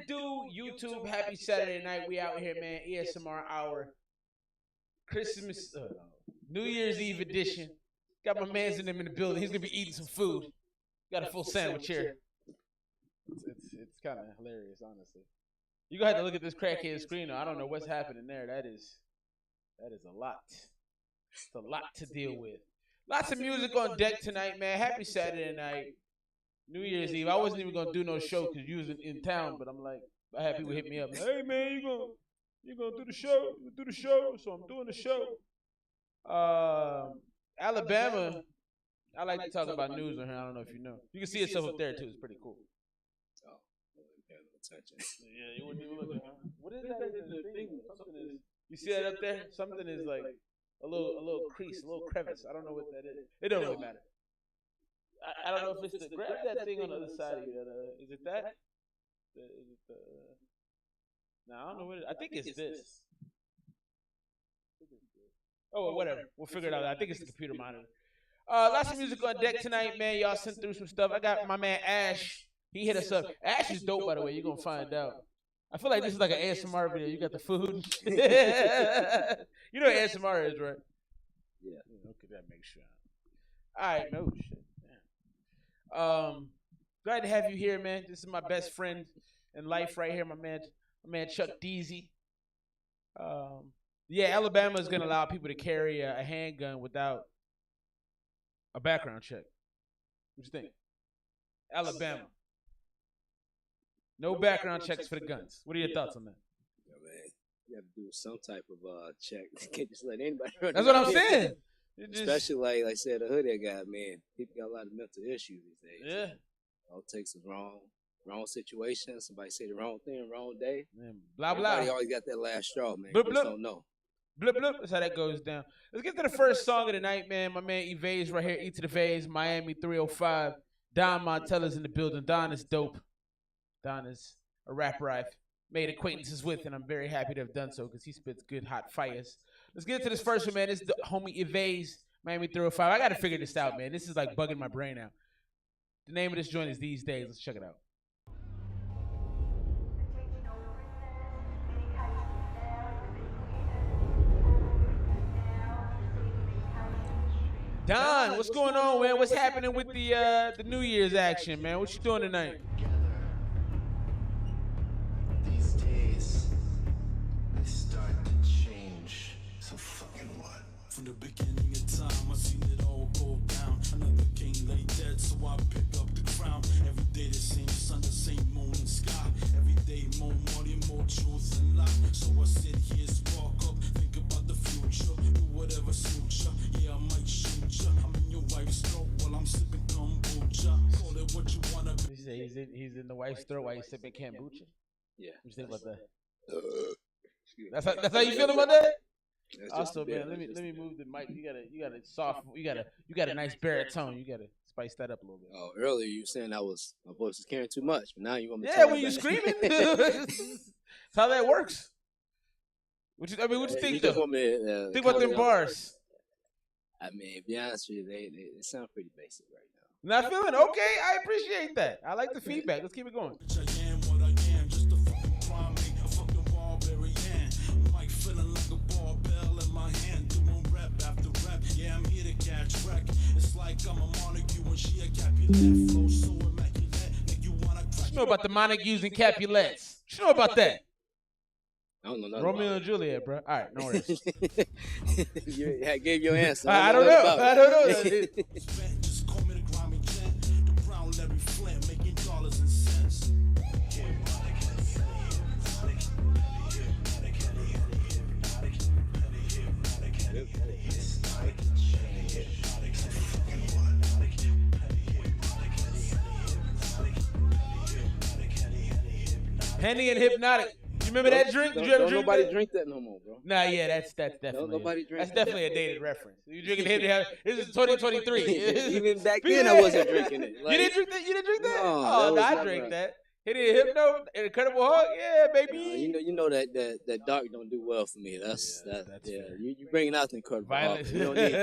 it do, YouTube? Happy Saturday night. We out here, man. ESMR hour. Christmas, New Year's Eve edition. Got my mans in them in the building. He's going to be eating some food. Got a full sandwich here. It's kind of hilarious, honestly. You're going to have to look at this crackhead screen, though. I don't know what's happening there. That is a lot. It's a lot to deal with. Lots of music on deck tonight, man. Happy Saturday night. New Year's Eve. I wasn't even going to do no show because you was in town, but I'm like, I had people hit me up. Hey, man, you gonna do the show? You do the show? So I'm doing the show. Alabama, I like to talk about news on here. I don't know if you know. You can see yourself up there, too. It's pretty cool. Oh, attention. Yeah, you wouldn't even look at it. What is that? Something is, you see that up there? Something is like a little crease, a little crevice. I don't know what that is. It don't really matter. I don't know if it's the, grab that thing on the other side of you. Is it that? Is it the, no, I don't know what it is. I think it's this. Oh, whatever. We'll figure it out. I think it's the computer monitor. Lots of music on deck tonight, man. Y'all sent through some stuff. I got my man Ash. He hit us up. Ash is dope, by the way. You're going to find out. I feel like this is like an ASMR video. You got the food. You know what ASMR is, right? Yeah. Okay, that makes sure. All right, no shit. Glad to have you here, man. This is my best friend in life right here, my man Chuck Deasy. Yeah, Alabama is gonna allow people to carry a handgun without a background check. What you think? Alabama. No background checks for the guns. What are your thoughts on that? Yeah, man, you have to do some type of check. You can't just let anybody run. That's what I'm saying. Especially like I said, the hoodie guy, man. People got a lot of mental issues these days. Yeah. All it takes is wrong situation. Somebody say the wrong thing, wrong day. Man, blah blah. Everybody always got that last straw, man. Blip, Just blip. don't know. Blip, blip. That's how that goes down. Let's get to the first song of the night, man. My man Evase right here. E to the Vase, Miami 305. Don Montella's in the building. Don is dope. Don is a rapper I've made acquaintances with, and I'm very happy to have done so because he spits good hot fires. Let's get to this first one, man. This is the homie Evase, Miami 305. I got to figure this out, man. This is like bugging my brain out. The name of this joint is These Days. Let's check it out. Don, what's going on, man? What's happening with the New Year's action, man? What you doing tonight? These days, they start to change. So fucking what? From the beginning of time, I seen it all go down. Another king lay dead, so I pick up the crown. Every day the same sun, the same moon and sky. Every day more money, more truth and life. So I sit here, spark up, think about the future. Do whatever suits ya. Yeah, I might shoot ya. I'm in your wife's throat while I'm sipping kombucha. Call it what you wanna be. You say he's in the wife's throat while he's sipping kombucha? Yeah. What you think about that? That's how you feel about that? Also, man, let me move the mic. You got a soft. You got a nice baritone. You got to spice that up a little bit. Oh, earlier you were saying my voice was carrying too much, but now you want me to Yeah, when you screaming. That's how that works. What you think though? Think about them bars. I mean, to be honest with you, they sound pretty basic right now. Not feeling okay. I appreciate that. I like the feedback. Let's keep it going. I am what I am, just a fucking primate, a fucking barbarian. Mike feeling like a barbell in my hand, doing rap after rap. Yeah, I'm here to catch wreck. It's like I'm a Montague and she a Capulet. Flow so immaculate, make you wanna crack. What you know about the Montagues and Capulets? What you know about that? I don't know nothing Romeo about and Juliet, bro. All right, no worries. I gave your answer. I don't know. Just call me the grimy gent, the brown Larry Flint, making dollars and cents. Henny and Hypnotic. You remember that drink? Did you ever drink nobody that? drink that no more, bro. Nah, yeah, that's definitely. Nobody drink That's that. definitely a dated reference. You drinking Henny? This is 2023. Even back then, I wasn't drinking it. You didn't drink that? You didn't drink that? No, Oh, that was I not drank right. that. Henny and Hypno, Incredible Hulk. Yeah, baby. You know that dark don't do well for me. That's fair. you bringing out the Incredible Hulk. Violence. You don't need that.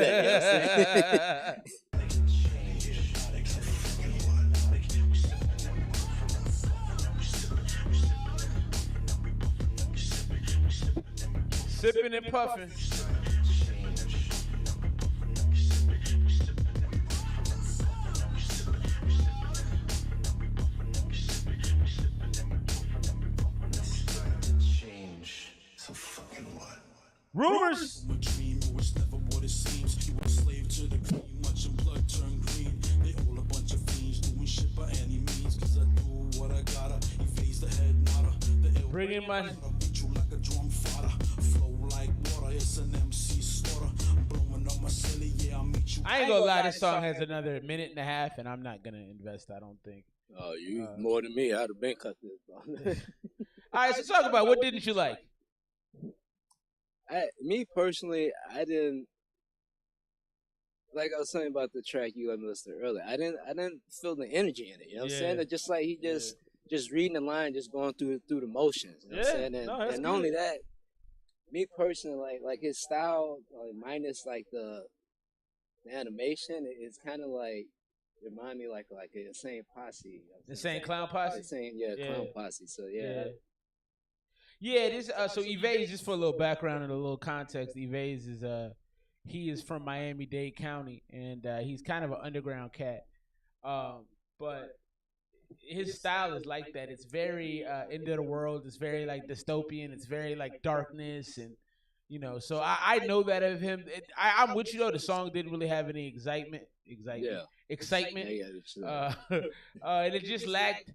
You know what I'm saying? Sipping and puffing. Change. So fucking what? Rumors. My dream was never what it seems. You were a slave to the cream, watching blood turn green. They all a bunch of fiends doing shit by any means. Cause I do what I gotta. Evade the head nada. The ill Bring in my. beat you like a drum fodder. Flow like water, it's an MC slaughter. I'm blowing up my celly, yeah, I'll meet you. I ain't gonna lie, this song has another minute and a half, and I'm not gonna invest. I don't think. Oh, you more than me. I'd have been cut this. All right, so talk about what didn't you like? Me personally, I didn't like I was saying about the track you let me listen to earlier. I didn't feel the energy in it. You know what I'm saying? It's just like he just reading the line, just going through the motions. You know what I'm saying? And not only that, me personally, like his style, like minus like the animation, it's kind of like remind me like a Insane Posse. You know Insane Clown Posse. Insane, Clown Posse. So Yeah, this so Evase, just for a little background and a little context, Evase is he is from Miami-Dade County, and he's kind of an underground cat. But his style is like that. It's very end of the world. It's very like dystopian. It's very like darkness, and you know. So I know that of him. I'm with you though. The song didn't really have any excitement. And it just lacked.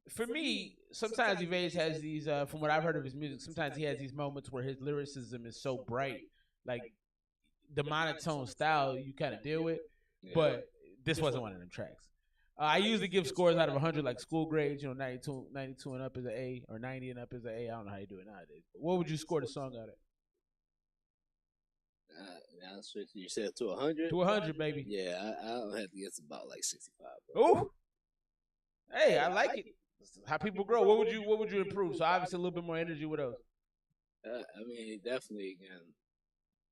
For me, sometimes Evase has these. From what I've heard of his music, sometimes he has these moments where his lyricism is so bright, like the monotone style you kind of deal with. But this wasn't one of them tracks. I usually give scores out of 100, like school grades. You know, 92 and up is an A, or 90 and up is an A. I don't know how you do it nowadays. But what would you score the song out at? You said to 100? To 100, baby. Yeah, I'll have to guess about like 65. Ooh. Hey, I like it. How people grow. What would you improve? So obviously a little bit more energy with those. I mean, definitely can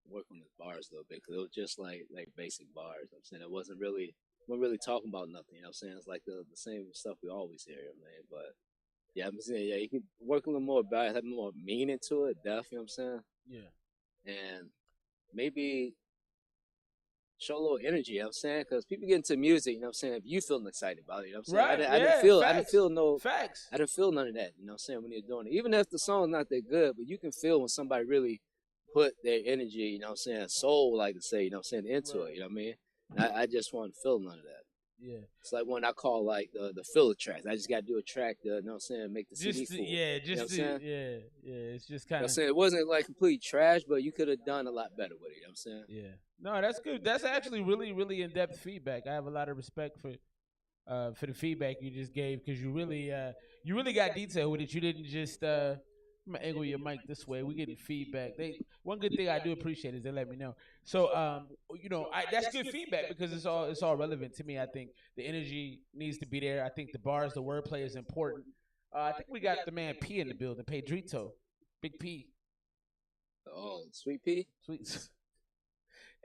work on his bars a little bit, because it was just like basic bars. I'm saying it wasn't really talking about nothing. You know what I'm saying? It's like the same stuff we always hear, man. But yeah, I'm saying you can work a little more about it, have more meaning to it. Definitely, you know what I'm saying? Yeah. And maybe show a little energy, you know what I'm saying? Because people get into music, you know what I'm saying, if you feeling excited about it, you know what I'm saying? Right. I didn't feel facts. I didn't feel Facts. none of that, you know what I'm saying, when you're doing it. Even if the song's not that good, but you can feel when somebody really put their energy, you know what I'm saying, soul, like to say, you know what I'm saying, into it, you know what I mean? And I just want to feel none of that. Yeah. It's like when I call like the filler tracks. I just got to do a track to, you know what I'm saying, make the CD full. Yeah, you know what I'm saying? Yeah. It's just You know kind what I'm of. saying? It wasn't like complete trash, but you could have done a lot better with it, you know what I'm saying? Yeah. No, that's good. That's actually really, really in-depth feedback. I have a lot of respect for the feedback you just gave, because you really got detail with it. You didn't just I'm gonna angle your mic this way. We getting feedback. One good thing I do appreciate is they let me know. So you know, that's good feedback, because it's all relevant to me. I think the energy needs to be there. I think the bars, the wordplay is important. I think we got the man P in the building, Pedrito, Big P. Oh, Sweet P? Sweet.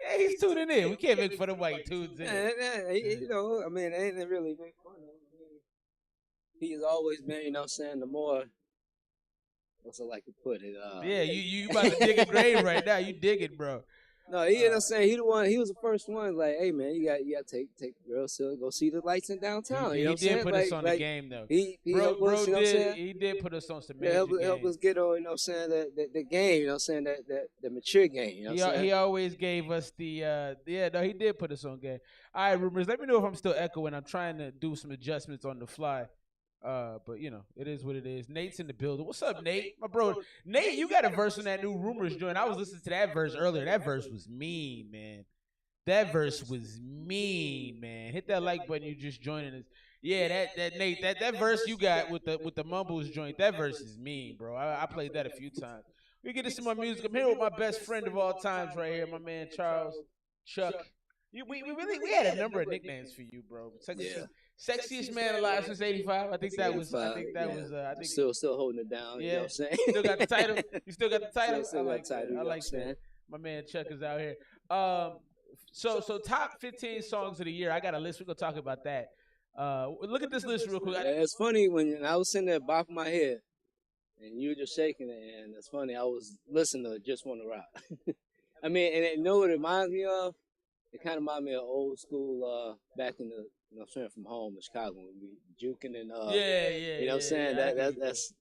Yeah, he's tuning in. We can't make fun of white tunes in. You know, I mean, it ain't really make fun of him. He's always been, you know what I'm saying, the more, what's I like to put it? Yeah, you about to dig a grave right now. You dig it, bro. No, you know what I'm saying? He was the first one, like, hey man, you got to take the girls to go see the lights in downtown. He you know did what put I'm us saying? on the game though. He did put us on some major help us get on, you know what I'm saying, the game, you know what I'm saying, the mature game, you know what I'm saying? He always gave us the he did put us on game. All right, Rumors, let me know if I'm still echoing. I'm trying to do some adjustments on the fly. But you know, it is what it is. Nate's in the building. What's up, Nate? My bro, Nate, you got a verse on that new Rumors joint. I was listening to that verse earlier. That verse was mean, man. That verse was mean, man. Hit that like button. You just joining us. Yeah, that Nate, that verse you got with the mumbles joint. That verse is mean, bro. I played that a few times. We get to some more music. I'm here with my best friend of all times right here, my man Charles Chuck. We had a number of nicknames for you, bro. Sexiest man alive since '85. I think that was. I think still holding it down. Yeah, you know what I'm saying? Still got the title. You still got the title. Still got the title. I like that. My man Chuck is out here. So top 15 songs of the year. I got a list. We're gonna talk about that. Look at this list real quick. It's funny when I was sitting there bopping my head, and you were just shaking it, and it's funny. I was listening to Just Wanna Rock. I mean, and you know what it reminds me of? It kind of reminds me of old school back in the, you know, from home in Chicago when we juking and you know what I'm saying? That's.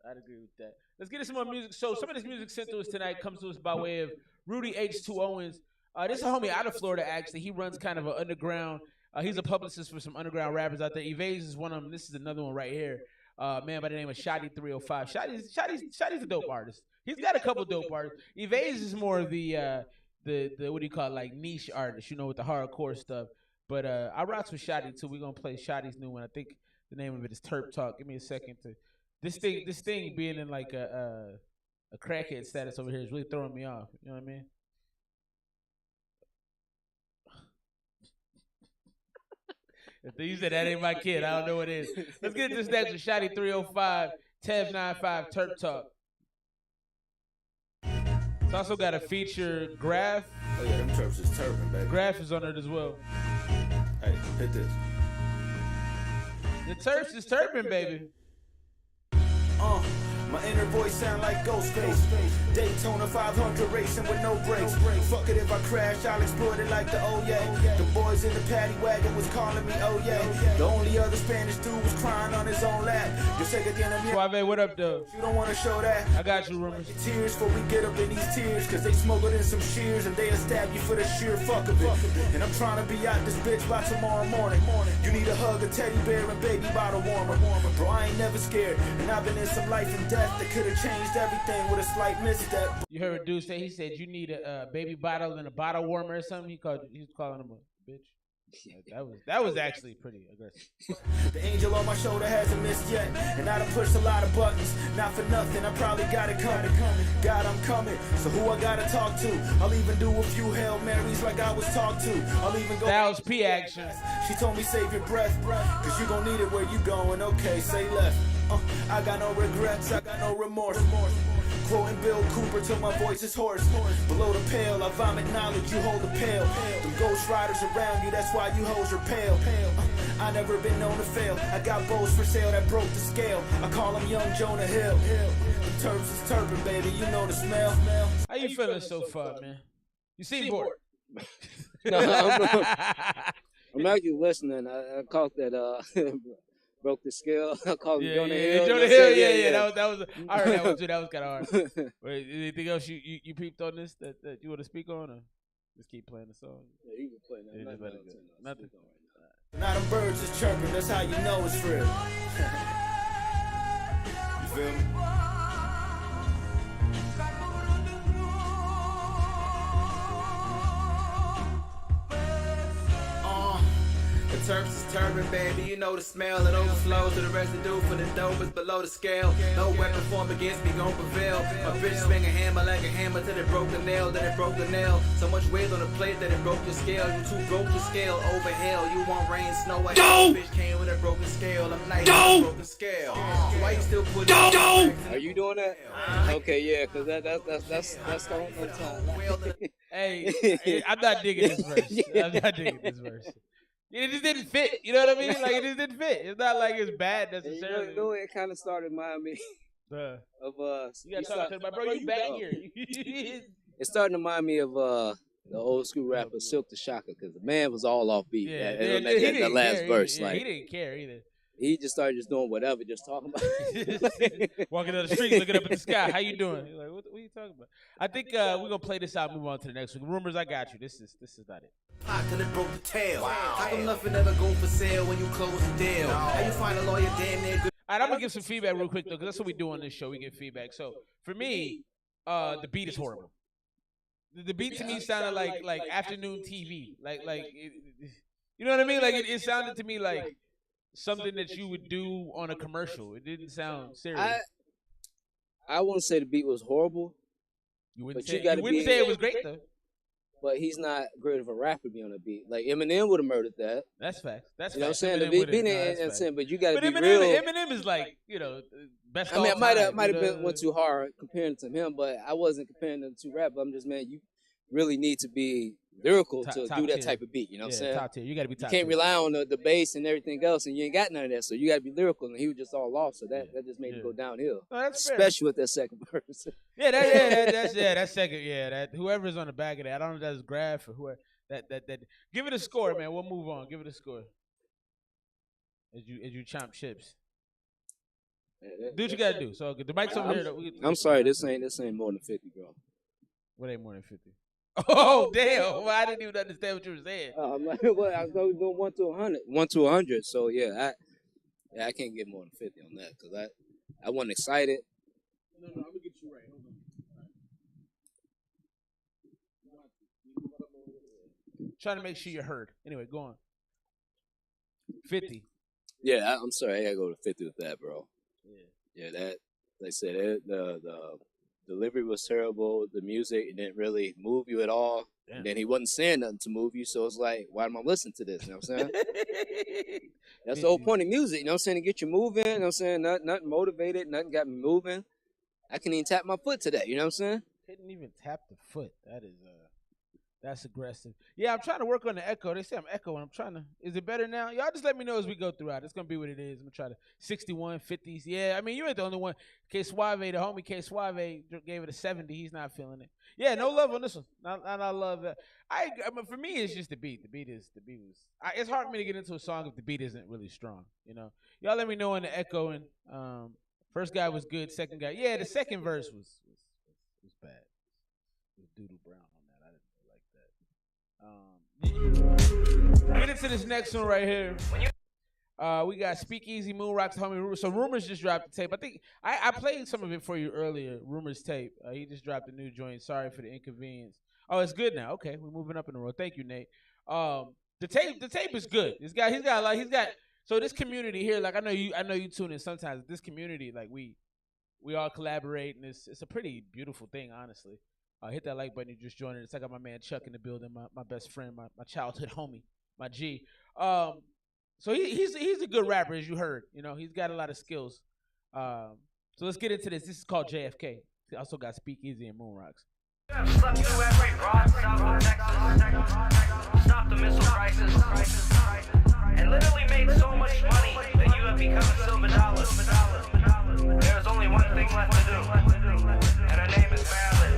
I'd agree with that. Let's get into some more music. So some of this music sent to us tonight comes to us by way of Rudy H2 Owens. This is a homie out of Florida, actually. He runs kind of an underground. He's a publicist for some underground rappers out there. Evades is one of them. This is another one right here. Man by the name of Shotty 305. Shotty's a dope artist. He's got a couple dope artists. Evades is more of the what do you call it, like niche artist, you know, with the hardcore stuff. But I rocks with Shotty too. We're gonna play Shotty's new one. I think the name of it is Terp Talk. Give me a second to. This thing being in like a crackhead status over here is really throwing me off. You know what I mean? If you said that ain't my kid, I don't know what it is. Let's get into this next with Shotty 305, Tev 95, Terp Talk. It's also got a feature Graph. Oh yeah, them Terps is turping, baby. Graph is on it as well. Hey, hit this. The Terps is turping, baby. My inner voice sound like Ghostface. Daytona 500 racing with no brakes. Fuck it if I crash, I'll exploit it like the oh yeah. The boys in the paddy wagon was calling me oh yeah. The only other Spanish dude was crying on his own lap. Yo sé que tiene miedo. Suave, what up, though? You don't wanna show that. I got you, Rumors. Tears before we get up in these tears, cause they smuggled in some shears and they'll stab you for the sheer fuck of it. And I'm trying to be out this bitch by tomorrow morning. You need a hug, a teddy bear, and baby bottle warmer. Bro, I ain't never scared, and I've been in some life and death that could have changed everything with a slight misstep. You heard a dude say, he said you need a baby bottle and a bottle warmer or something. He was calling him a bitch. That was actually pretty aggressive. The angel on my shoulder hasn't missed yet, and I done pushed a lot of buttons. Not for nothing, I probably got it coming. God, I'm coming. So who I gotta talk to? I'll even do a few Hail Marys like I was talked to. I'll even go. That was P action. She told me save your breath, cause you gon' need it where you going. Okay, say left. I got no regrets, I got no remorse. Quoting Bill Cooper till my voice is hoarse. Below the pale, I vomit knowledge, you hold the pail. Them ghost riders around you, that's why you hoes are pale. I never been known to fail. I got bows for sale that broke the scale. I call them young Jonah Hill. The Terps is turpin', baby, you know the smell. How you feeling so far, man? You seem bored. No, I'm actually listening. I caught that broke the scale. I called him Jonah Hill. Jonah Hill, yeah. That was I heard that one too. That was kind of hard. Wait, anything else you peeped on this that you want to speak on, or just keep playing the song? Yeah, you can play that. Nothing. Now them birds is chirping, that's how you know it's real. You feel me? The Terps is turban, baby, you know the smell. It overflows to the residue for the dope is below the scale. No weapon formed against me gon' prevail. My bitch swing a hammer like a hammer till it broke the nail, then it broke the nail. So much weight on the plate that it broke your scale. You too broke your scale over hell. You want rain, snow, I bitch came with a broken scale. I'm nice with a broken scale. So why you still putting Are you doing that? Okay, yeah, cause that's the whole time. Hey, I'm not digging this verse. I'm not digging this verse. It just didn't fit. You know what I mean? Like, it just didn't fit. It's not like it's bad necessarily. You know, it kind of started reminding me of You gotta talk to my bro. You back here. It started to remind me of the old school rapper Silk the Shocker, because the man was all off beat. The last verse, he didn't care either. He just started just doing whatever, just talking about it. Walking down the street, looking up at the sky. How you doing? He's like, what are you talking about? I think we're gonna play this out. Move on to the next one. Rumors, I got you. This is not it. Till it broke the tail. How come nothing ever go for sale when you close the deal? How you find a lawyer damn near good? All right, I'm gonna give some feedback real quick though, because that's what we do on this show. We get feedback. So for me, the beat is horrible. The beat to me sounded like afternoon TV. You know what I mean? Like it sounded to me like something that you would do on a commercial. It didn't sound serious. I wouldn't say the beat was horrible. You wouldn't say it was great though. But he's not great of a rapper to be on a beat. Like Eminem would have murdered that. That's facts. That's you know facts. what I'm saying. The beat ain't saying, but you got to be Eminem, real. Eminem is like best. I mean, I might have went too hard comparing to him, but I wasn't comparing them to rap. But I'm just you really need to be lyrical to do that type of beat. You know what I'm saying? Top tier. You got to be top tier. You can't tier. rely on the bass and everything else, and you ain't got none of that. So you got to be lyrical, and he was just all off. So that just made it go downhill. No, that's fair. Especially with that second verse. That's second. Yeah, that whoever's on the back of that, I don't know if that's Graf or whoever. That. Give it a score, man. We'll move on. Give it a score. As you chomp chips. Do what you gotta do. So the mic's over here. I'm sorry, this ain't more than 50, bro. What ain't more than 50? Oh damn! Well, I didn't even understand what you were saying. I'm like, well, I was going 1 to 100, 1 to 100. So yeah, I can't get more than 50 on that because I wasn't excited. No, I'm gonna get you right. Hold on. Trying to make sure you're heard. Anyway, go on. 50. Yeah, I'm sorry. I gotta go to 50 with that, bro. Yeah, that, like I said, the delivery was terrible. The music, it didn't really move you at all. Damn. And then he wasn't saying nothing to move you, so it's like, why am I listening to this? You know what I'm saying? That's the whole point of music, you know what I'm saying? To get you moving, you know what I'm saying? Nothing motivated, nothing got me moving. I couldn't even tap my foot today, you know what I'm saying? Couldn't even tap the foot. That's aggressive. Yeah, I'm trying to work on the echo. They say I'm echoing. I'm trying to. Is it better now? Y'all just let me know as we go throughout. It's going to be what it is. I'm going to try to 61, 50s. Yeah, I mean, you ain't the only one. K Suave, the homie K Suave gave it a 70. He's not feeling it. Yeah, no love on this one. I love that. I mean, for me, it's just the beat. The beat was. It's hard for me to get into a song if the beat isn't really strong, you know. Y'all let me know in the echoing. First guy was good. Second guy. Yeah, the second verse was bad. It was Doodle Brown. Get into this next one right here. We got Speakeasy, Moon Rocks, homie Rumors. So Rumors just dropped the tape. I think I played some of it for you earlier. Rumors tape. He just dropped a new joint. Sorry for the inconvenience. Oh, it's good now. Okay, we're moving up in the road. Thank you, Nate. The tape is good. He's got. So this community here, like I know you tune in sometimes. This community, like we all collaborate, and it's a pretty beautiful thing, honestly. Hit that like button. You just joined us. I got my man Chuck in the building, my best friend, my childhood homie, my G. So he's a good rapper, as you heard. You know, he's got a lot of skills. So let's get into this. This is called JFK. He also got Speakeasy and Moon Rocks. Stop the missile crisis. And literally made so much money that you have become a silver dollar. There's only one thing left to do, and her name is Marilyn.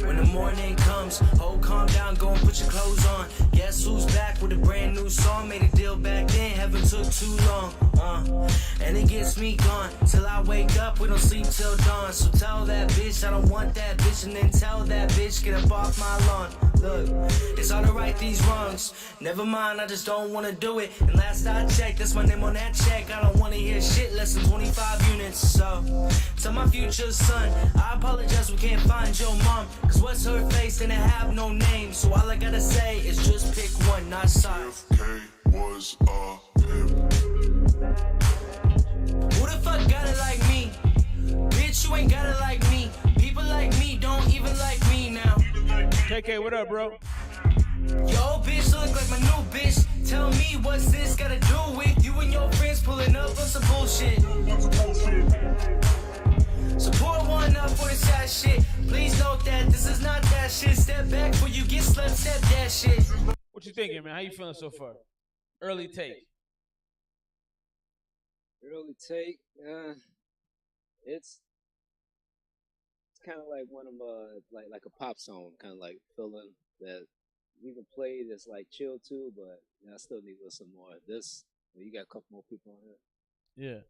When the morning comes, oh, calm down, go and put your clothes on. Guess who's back with a brand new song? Made a deal back then, heaven took too long. And it gets me gone till I wake up. We don't sleep till dawn. So tell that bitch I don't want that bitch, and then tell that bitch get up off my lawn. Look, it's hard to right these wrongs. Never mind, I just don't wanna do it. And last I checked, that's my name on that check. I don't wanna hear shit less than 25 units. So tell my future son, I apologize, we can't find your mom. Cause what's her face and it have no name. So all I gotta say is just pick one, not size. JFK was a pimp. Who the fuck got it like me? Bitch, you ain't got it like me. People like me don't even like me now. KK, what up, bro? Yo, bitch, look like my new bitch. Tell me what's this gotta do with you and your friends pulling up on some bullshit. So pour one up for the sad shit. Please note that this is not that shit. Step back before you get slept, step that shit. What you thinking, man? How you feeling so far? Early take. Early take, it's kind of like one of like a pop song, kind of like feeling that you can play that's like chill too, but I still need to listen more. This, you got a couple more people on here. Yeah.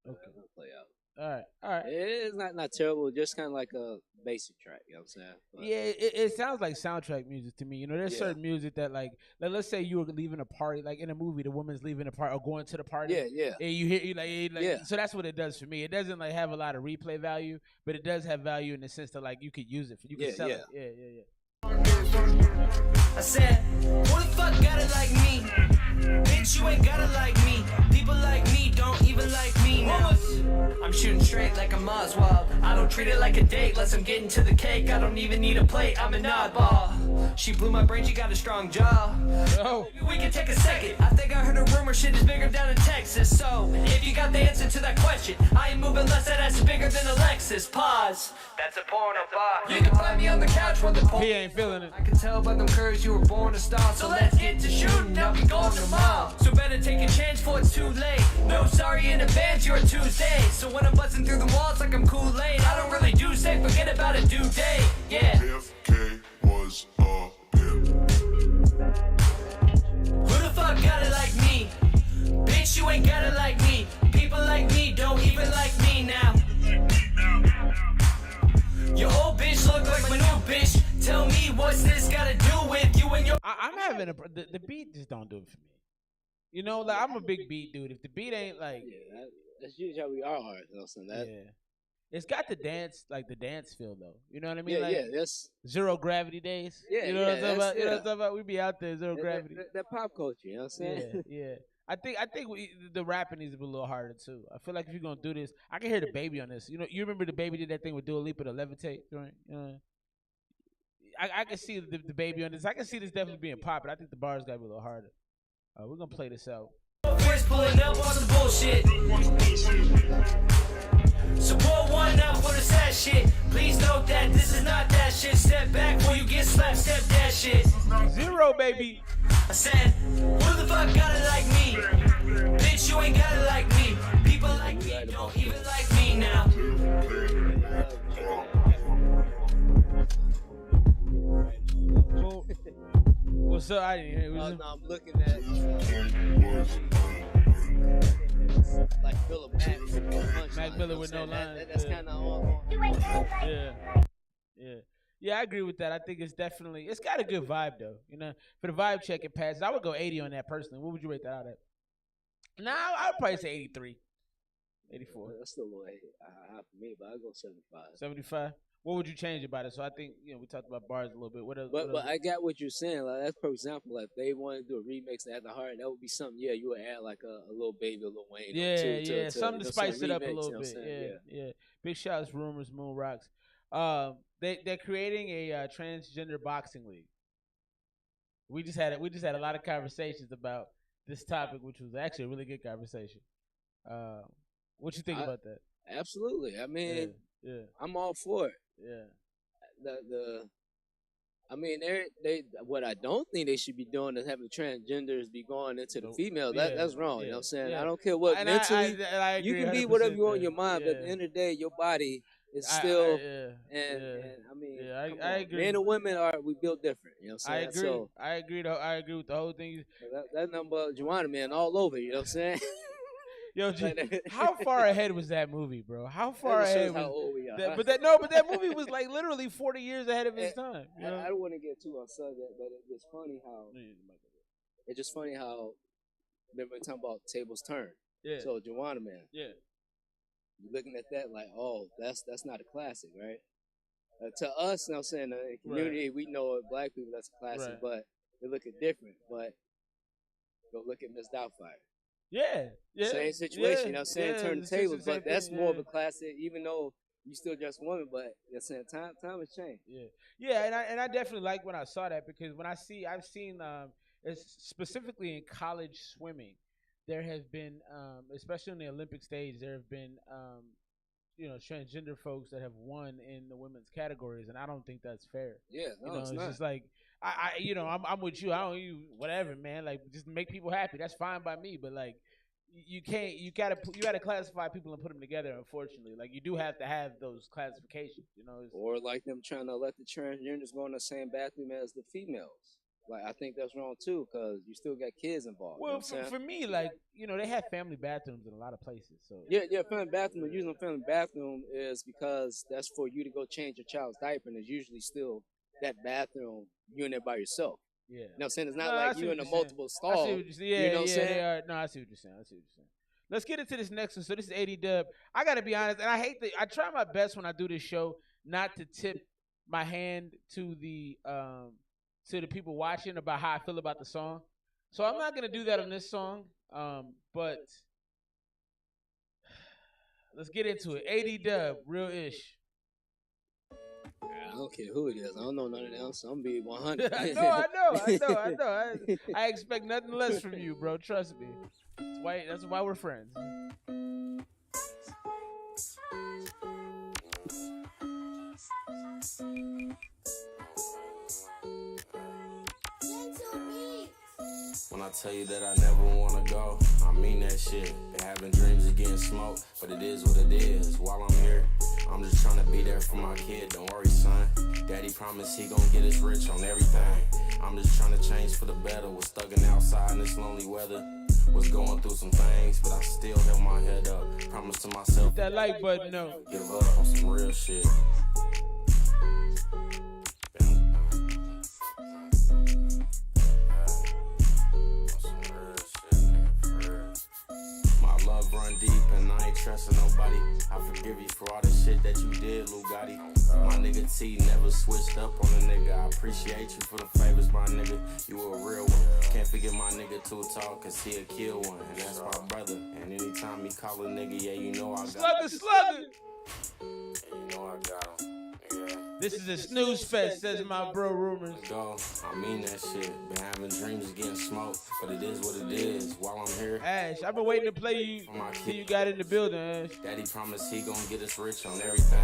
Okay. I'll play out. All right. It's not terrible, just kind of like a basic track, you know what I'm saying? But yeah, it sounds like soundtrack music to me. You know, there's certain music that like let's say you were leaving a party, like in a movie, the woman's leaving a party or going to the party. Yeah. And you hear like so that's what it does for me. It doesn't like have a lot of replay value, but it does have value in the sense that like you could use it, you can sell it. Yeah. I said, who the fuck got it like me? Bitch, you ain't got it like me. People like me don't even like me now. I'm shooting straight like I'm Oswald. I don't treat it like a date unless I'm getting to the cake. I don't even need a plate, I'm an oddball. She blew my brain, she got a strong jaw. Oh. We can take a second. I think I heard a rumor shit is bigger down in Texas. So, if you got the answer to that question, I ain't moving less, that ass is bigger than a Lexus. Pause. That's a porno bar. You can find me on the couch with the He ain't feeling it. I can tell by them curves you were born a star. So let's get to shooting, I'll be going tomorrow. So better take a chance before it's too late. No sorry in advance, you're a Tuesday. So when I'm busting through the walls like I'm Kool-Aid, I don't really do say, forget about a due date. Yeah. JFK was a pimp. Who the fuck got it like me? Bitch, you ain't got it like me. People like me don't even like me now. Your old bitch look like my new bitch. Tell me what's this gotta do with you and your... I'm having the beat just don't do it for me. You know, like I'm a big beat dude. If the beat ain't like, Yeah, that's usually how we are artists. You know what I'm saying? yeah, it's got the dance feel though. You know what I mean? Yeah, like, yeah, that's Zero Gravity days. Yeah, you know yeah, what I'm talking about? You know what I'm yeah. talking about? We be out there, Zero Gravity. that pop culture. You know what I'm Yeah, saying? yeah. I think the rapping needs to be a little harder too. I feel like if you're gonna do this, I can hear the baby on this. You know, you remember the baby did that thing with Dua Lipa, the levitate joint. You know, I can see the baby on this. I can see this definitely being pop, but I think the bars gotta be a little harder. We're gonna play this out. First pulling up on some bullshit. Support one up for the sad shit. Please note that this is not that shit. Step back before you get slapped, step that shit. Zero, baby. I said, who the fuck got it like me? Bitch, you ain't got it like me. People like me don't even like me now. What's up? I didn't hear. No, I'm looking at like Philip Mac Miller with no lines. That's kind of on. Yeah, I agree with that. I think it's got a good vibe though. You know, for the vibe check, it passes. I would go 80 on that personally. What would you rate that out at? Nah, I would probably say 83, 84. That's still a little high for me, but I'll go 75. 75. What would you change about it? So I think we talked about bars a little bit. What else? But I got what you're saying. Like that's for example, like if they want to do a remix at the heart, that would be something. Yeah, you would add like a little baby, a little Wayne. Yeah, something to spice it up a little bit. Yeah. Big shouts, Rumors, Moon Rocks. They're creating a transgender boxing league. We just had a lot of conversations about this topic, which was actually a really good conversation. What you think about that? Absolutely. I mean, yeah. I'm all for it. Yeah. I mean, they. What I don't think they should be doing is having transgenders be going into the female. That's wrong. You know what I'm saying? I don't care what and mentally. I agree, you can be whatever you want in your mind, but yeah. at the end of the day, your body is still. And I mean, I agree. Men and women we built different. You know what I'm saying? I agree. I agree with the whole thing. That number, Joanna, man, all over. You know what I'm saying? Yo, how far ahead was that movie, bro? How far ahead was how old we are. But that movie was like literally 40 years ahead of its time. You know? I don't want to get too on subject, but it's funny how remember talking about tables turn. Yeah. So Joanna, man. Yeah. You're looking at that like, oh, that's not a classic, right? To us, you know what I'm saying, the community, we know it, black people, that's a classic, but they look at different. But go look at Miss Doubtfire. Yeah. Same situation, you know what I'm saying? Turn the tables, but that's more of a classic, even though you still just a woman, but you know what I'm saying? Time has changed. Yeah, and I definitely like when I saw that because when I've seen specifically in college swimming, there have been, especially on the Olympic stage, there have been transgender folks that have won in the women's categories, and I don't think that's fair. Yeah, no, it's not. Just like I'm with you. Whatever, man. Like, just make people happy. That's fine by me. But like, you gotta classify people and put them together. Unfortunately, like you do have to have those classifications. Or like them trying to let the transgenders go in the same bathroom as the females. Like, I think that's wrong too, because you still got kids involved. Well, you know for me, like, they have family bathrooms in a lot of places. So yeah, family bathroom. Using a family bathroom is because that's for you to go change your child's diaper, and it's usually still that bathroom you in there by yourself. Yeah, you know what I'm saying? It's not like you in a multiple stall. I see what you're saying. You know what I'm saying? No, I see what you're saying. Let's get into this next one. So this is 80 Dub. I gotta be honest, and I try my best when I do this show not to tip my hand to the people watching about how I feel about the song. So I'm not gonna do that on this song. But Let's get into it. AD Dub, real ish. I don't care who it is. I don't know none of them, so I'm gonna be 100. I know. I expect nothing less from you, bro. Trust me. That's why we're friends. When I tell you that I never wanna go, I mean that shit. Been having dreams of getting smoked, but it is what it is. While I'm here, I'm just trying to be there for my kid. Don't worry, son. Daddy promised he gon' get us rich on everything. I'm just trying to change for the better. Was thugging outside in this lonely weather. Was going through some things, but I still held my head up. Promised to myself hit that like button, no. Give up on some real shit. Run deep and I ain't trusting nobody. I forgive you for all the shit that you did, Lou Gotti. My nigga T never switched up on a nigga. I appreciate you for the favors, my nigga. You a real one. Can't forget my nigga Too Tall, cause he'll kill one. And that's my brother. And anytime he call a nigga, yeah, you know I got him. Slugger. Yeah, you know I got him. Yeah. This is a snooze fest, says my bro Rumors. Go. I mean that shit. Been having dreams of getting smoked, but it is what it is. While I'm here, Ash, I've been waiting to play you till you got in the building, Ash. Daddy promised he gon' get us rich on everything.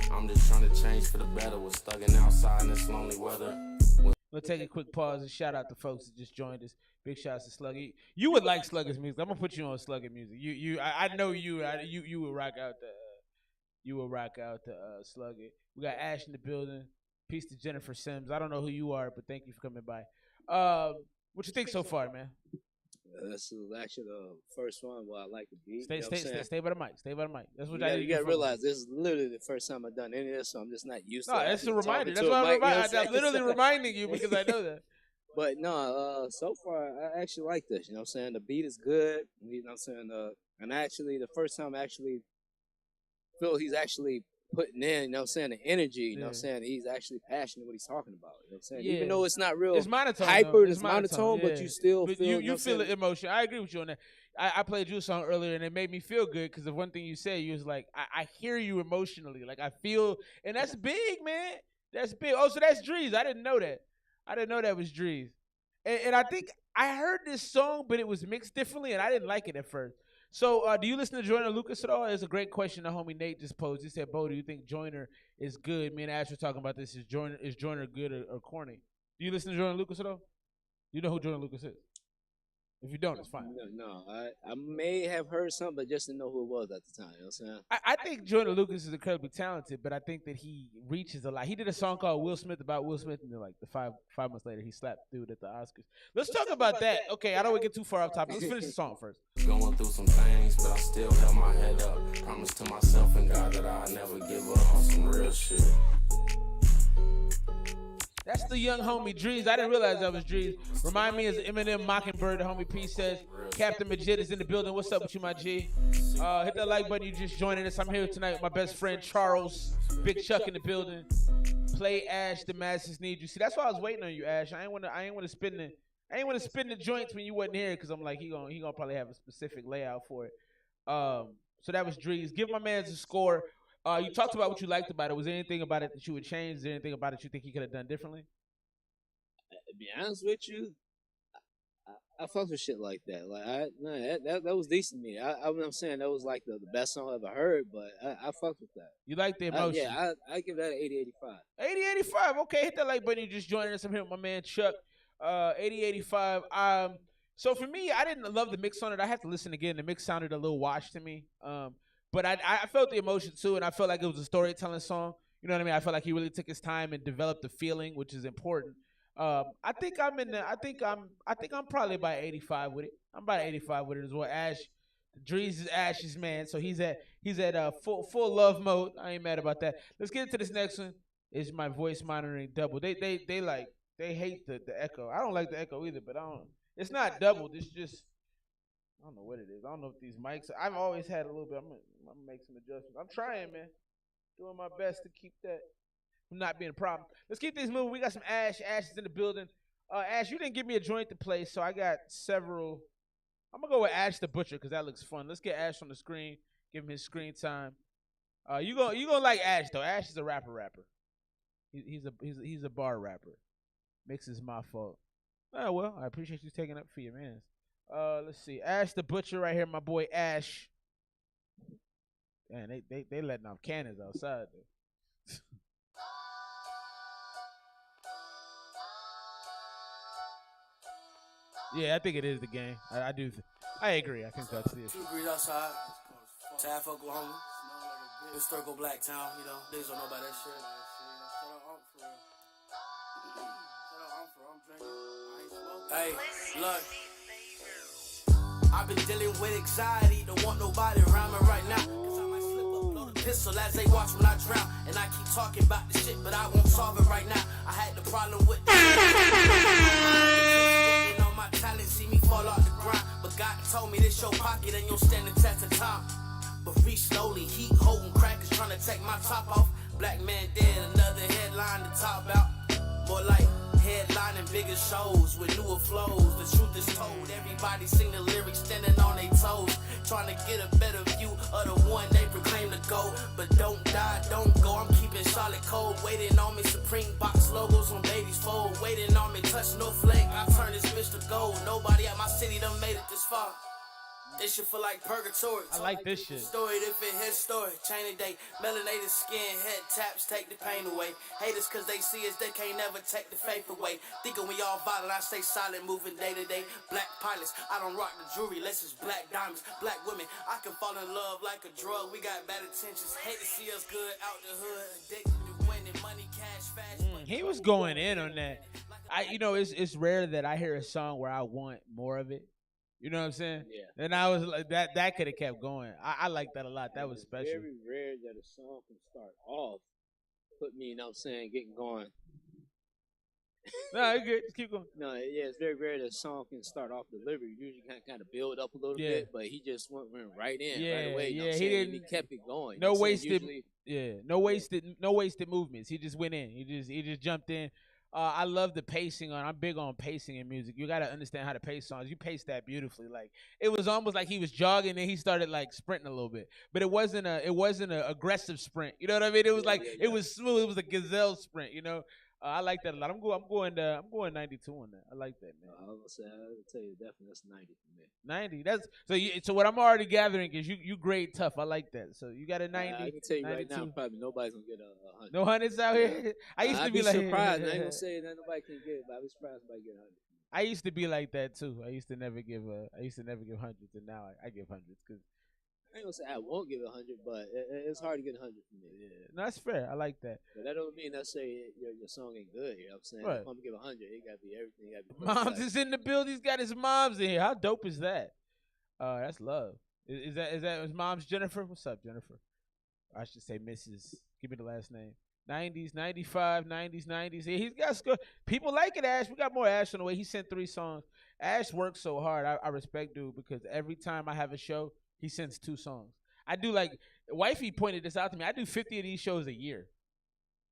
I'm just trying to change for the better. Was thugging outside in this lonely weather. We'll take a quick pause and shout out to folks that just joined us. Big shouts to Sluggy. You would like Slugger's music. I'm gonna put you on Slugger music. I know you. You would rock out the. You will rock out the Slugger. We got Ash in the building. Peace to Jennifer Sims. I don't know who you are, but thank you for coming by. What you think so far, man? This is actually the first one where I like the beat. Stay by the mic. Stay by the mic. That's what you gotta realize. This is literally the first time I've done any of this, so I'm just not used to it. No, that's a reminder. That's why I'm literally reminding you because I know that. But no, so far I actually like this. You know what I'm saying? The beat is good. You know what I'm saying? And actually, the first time I actually feel he's actually putting in, you know what I'm saying, the energy, you know what I'm saying? He's actually passionate what he's talking about. You know what I'm saying? Yeah. Even though it's not real it's monotone, hyper, it's monotone, yeah. but you still feel you feel the emotion. I agree with you on that. I played you a song earlier and it made me feel good because of one thing you said. You was like, I hear you emotionally. Like I feel, and that's big, man. That's big. Oh, so that's Drees. I didn't know that. I didn't know that was Drees. And I think I heard this song, but it was mixed differently and I didn't like it at first. So, do you listen to Joyner Lucas at all? It's a great question the homie Nate just posed. He said, Bo, do you think Joyner is good? Me and Ash were talking about this. Is Joyner good or corny? Do you listen to Joyner Lucas at all? You know who Joyner Lucas is? If you don't, it's fine. No, I may have heard something, but just didn't know who it was at the time. You know what I'm saying? I think Joyner Lucas is incredibly talented, but I think that he reaches a lot. He did a song called Will Smith about Will Smith, and then like the five months later, he slapped dude at the Oscars. Let's talk about that. Okay, I don't want to get too far off topic. Let's finish the song first. Going through some things, but I still held my head up. Promised to myself and God that I'd never give up on some real shit. That's the young homie Drees. I didn't realize that was Drees. Remind me as Eminem Mockingbird. The homie P says, Captain Majid is in the building. What's up with you, my G? Hit that like button. You just joining us. I'm here tonight with my best friend Charles. Big Chuck in the building. Play Ash. The masses need you. See, that's why I was waiting on you, Ash. I ain't want to spin the joints when you wasn't here because I'm like he gonna probably have a specific layout for it. So that was Drees. Give my man a score. You talked about what you liked about it. Was there anything about it that you would change? Is there anything about it you think he could have done differently? To be honest with you, I fucked with shit like that. Like that was decent to me. I'm saying that was like the best song I ever heard, but I fucked with that. You like the emotion? I give that an 80-85. 80-85. Okay, hit that like button. You just joining us. I'm here with my man Chuck. 80-85. So for me, I didn't love the mix on it. I have to listen again. The mix sounded a little washed to me. But I felt the emotion too, and I felt like it was a storytelling song. You know what I mean? I felt like he really took his time and developed the feeling, which is important. I think I'm probably about 85 with it. I'm about 85 with it as well. Ash, Drees is Ash's man, so he's at full love mode. I ain't mad about that. Let's get into this next one. Is my voice monitoring double? They hate the echo. I don't like the echo either, but it's not doubled. It's just I don't know what it is. I don't know if these mics. I've always had a little bit. I'm gonna make some adjustments. I'm trying, man. Doing my best to keep that from not being a problem. Let's keep these moving. We got some Ash. Ash is in the building. Ash, you didn't give me a joint to play, so I got several. I'm gonna go with Ash the Butcher because that looks fun. Let's get Ash on the screen. Give him his screen time. You gonna like Ash though. Ash is a rapper. He's a bar rapper. Mix is my fault. Oh well, I appreciate you taking up for your man. Let's see. Ash the Butcher right here, my boy Ash. Man, they letting off cannons outside though. Yeah, I think it is the game. I do. I agree. I think that's it. 2 degrees outside. Taft, Oklahoma. Historical black town, you know. Niggas don't know about that shit. Hey, look. I've been dealing with anxiety. Don't want nobody around me right now. Cause I might slip up, blow the pistol as they watch when I drown. And I keep talking about the shit, but I won't solve it right now. I had the problem with all my talent, see me fall off the ground. But God told me this your pocket and you'll stand the test of time. But reach slowly, heat holding crackers trying to take my top off. Black man dead, another headline to top out. More like headlining bigger shows with newer flows. The truth is told, everybody sing the lyrics standing on their toes. Trying to get a better view of the one they proclaim to go. But don't die, don't go, I'm keeping Charlotte cold. Waiting on me, Supreme box logos on baby's fold. Waiting on me, touch no flake, I turn this bitch to gold. Nobody at my city done made it this far. This shit feel like purgatory. I like this shit. Story if it his story. Chain of day. Melanated skin, head taps, take the pain away. Haters cause they see us, they can't never take the faith away. Thinking we all violent, I stay silent, moving day to day. Black pilots, I don't rock the jewelry, unless it's black diamonds. Black women, I can fall in love like a drug. We got bad intentions. Hate to see us good out the hood. Addicted to winning, money, cash, fashion. He was going in on that. It's rare that I hear a song where I want more of it. You know what I'm saying? Yeah. And I was like, that could have kept going. I like that a lot. That was special. Very rare that a song can start off, put me, you know what I'm saying, getting going. No, it's good. Just keep going. No, yeah, it's very rare that a song can start off delivery. Usually kind of build up a little bit, but he just went right in right away. You know what I'm saying? He kept it going. No wasted. No wasted movements. He just went in. He just jumped in. I love the pacing I'm big on pacing in music. You got to understand how to pace songs. You pace that beautifully. Like it was almost like he was jogging and he started like sprinting a little bit. But it wasn't a aggressive sprint. You know what I mean? It was it was smooth. It was a gazelle sprint, you know? I like that a lot. I'm going 92 on that. I like that, man. I would tell you definitely that's 90 for me. 90. That's so what I'm already gathering is you grade tough. I like that. So you got a 90. I can tell you 92. right now, probably nobody's gonna get a 100. No hundreds out here. I used to be like surprised. I ain't gonna say that nobody can get it, but I'd be surprised if I get 100. I used to be like that too. I used to never give hundreds, and now I give hundreds because. I ain't gonna say I won't give 100, but it's hard to get 100 from me. Yeah, no, that's fair. I like that. But that don't mean your song ain't good. You know what I'm saying? Right. If I'm gonna give 100, it gotta be everything. Moms is in the building. He's got his moms in here. How dope is that? That's love. Is his mom's Jennifer? What's up, Jennifer? I should say Mrs. Give me the last name. 90s, 95, 90s, 90s. Yeah, he's got score. People like it, Ash. We got more Ash on the way. He sent 3 songs. Ash works so hard. I respect dude because every time I have a show, he sends 2 songs. I do like wifey pointed this out to me. I do 50 of these shows a year.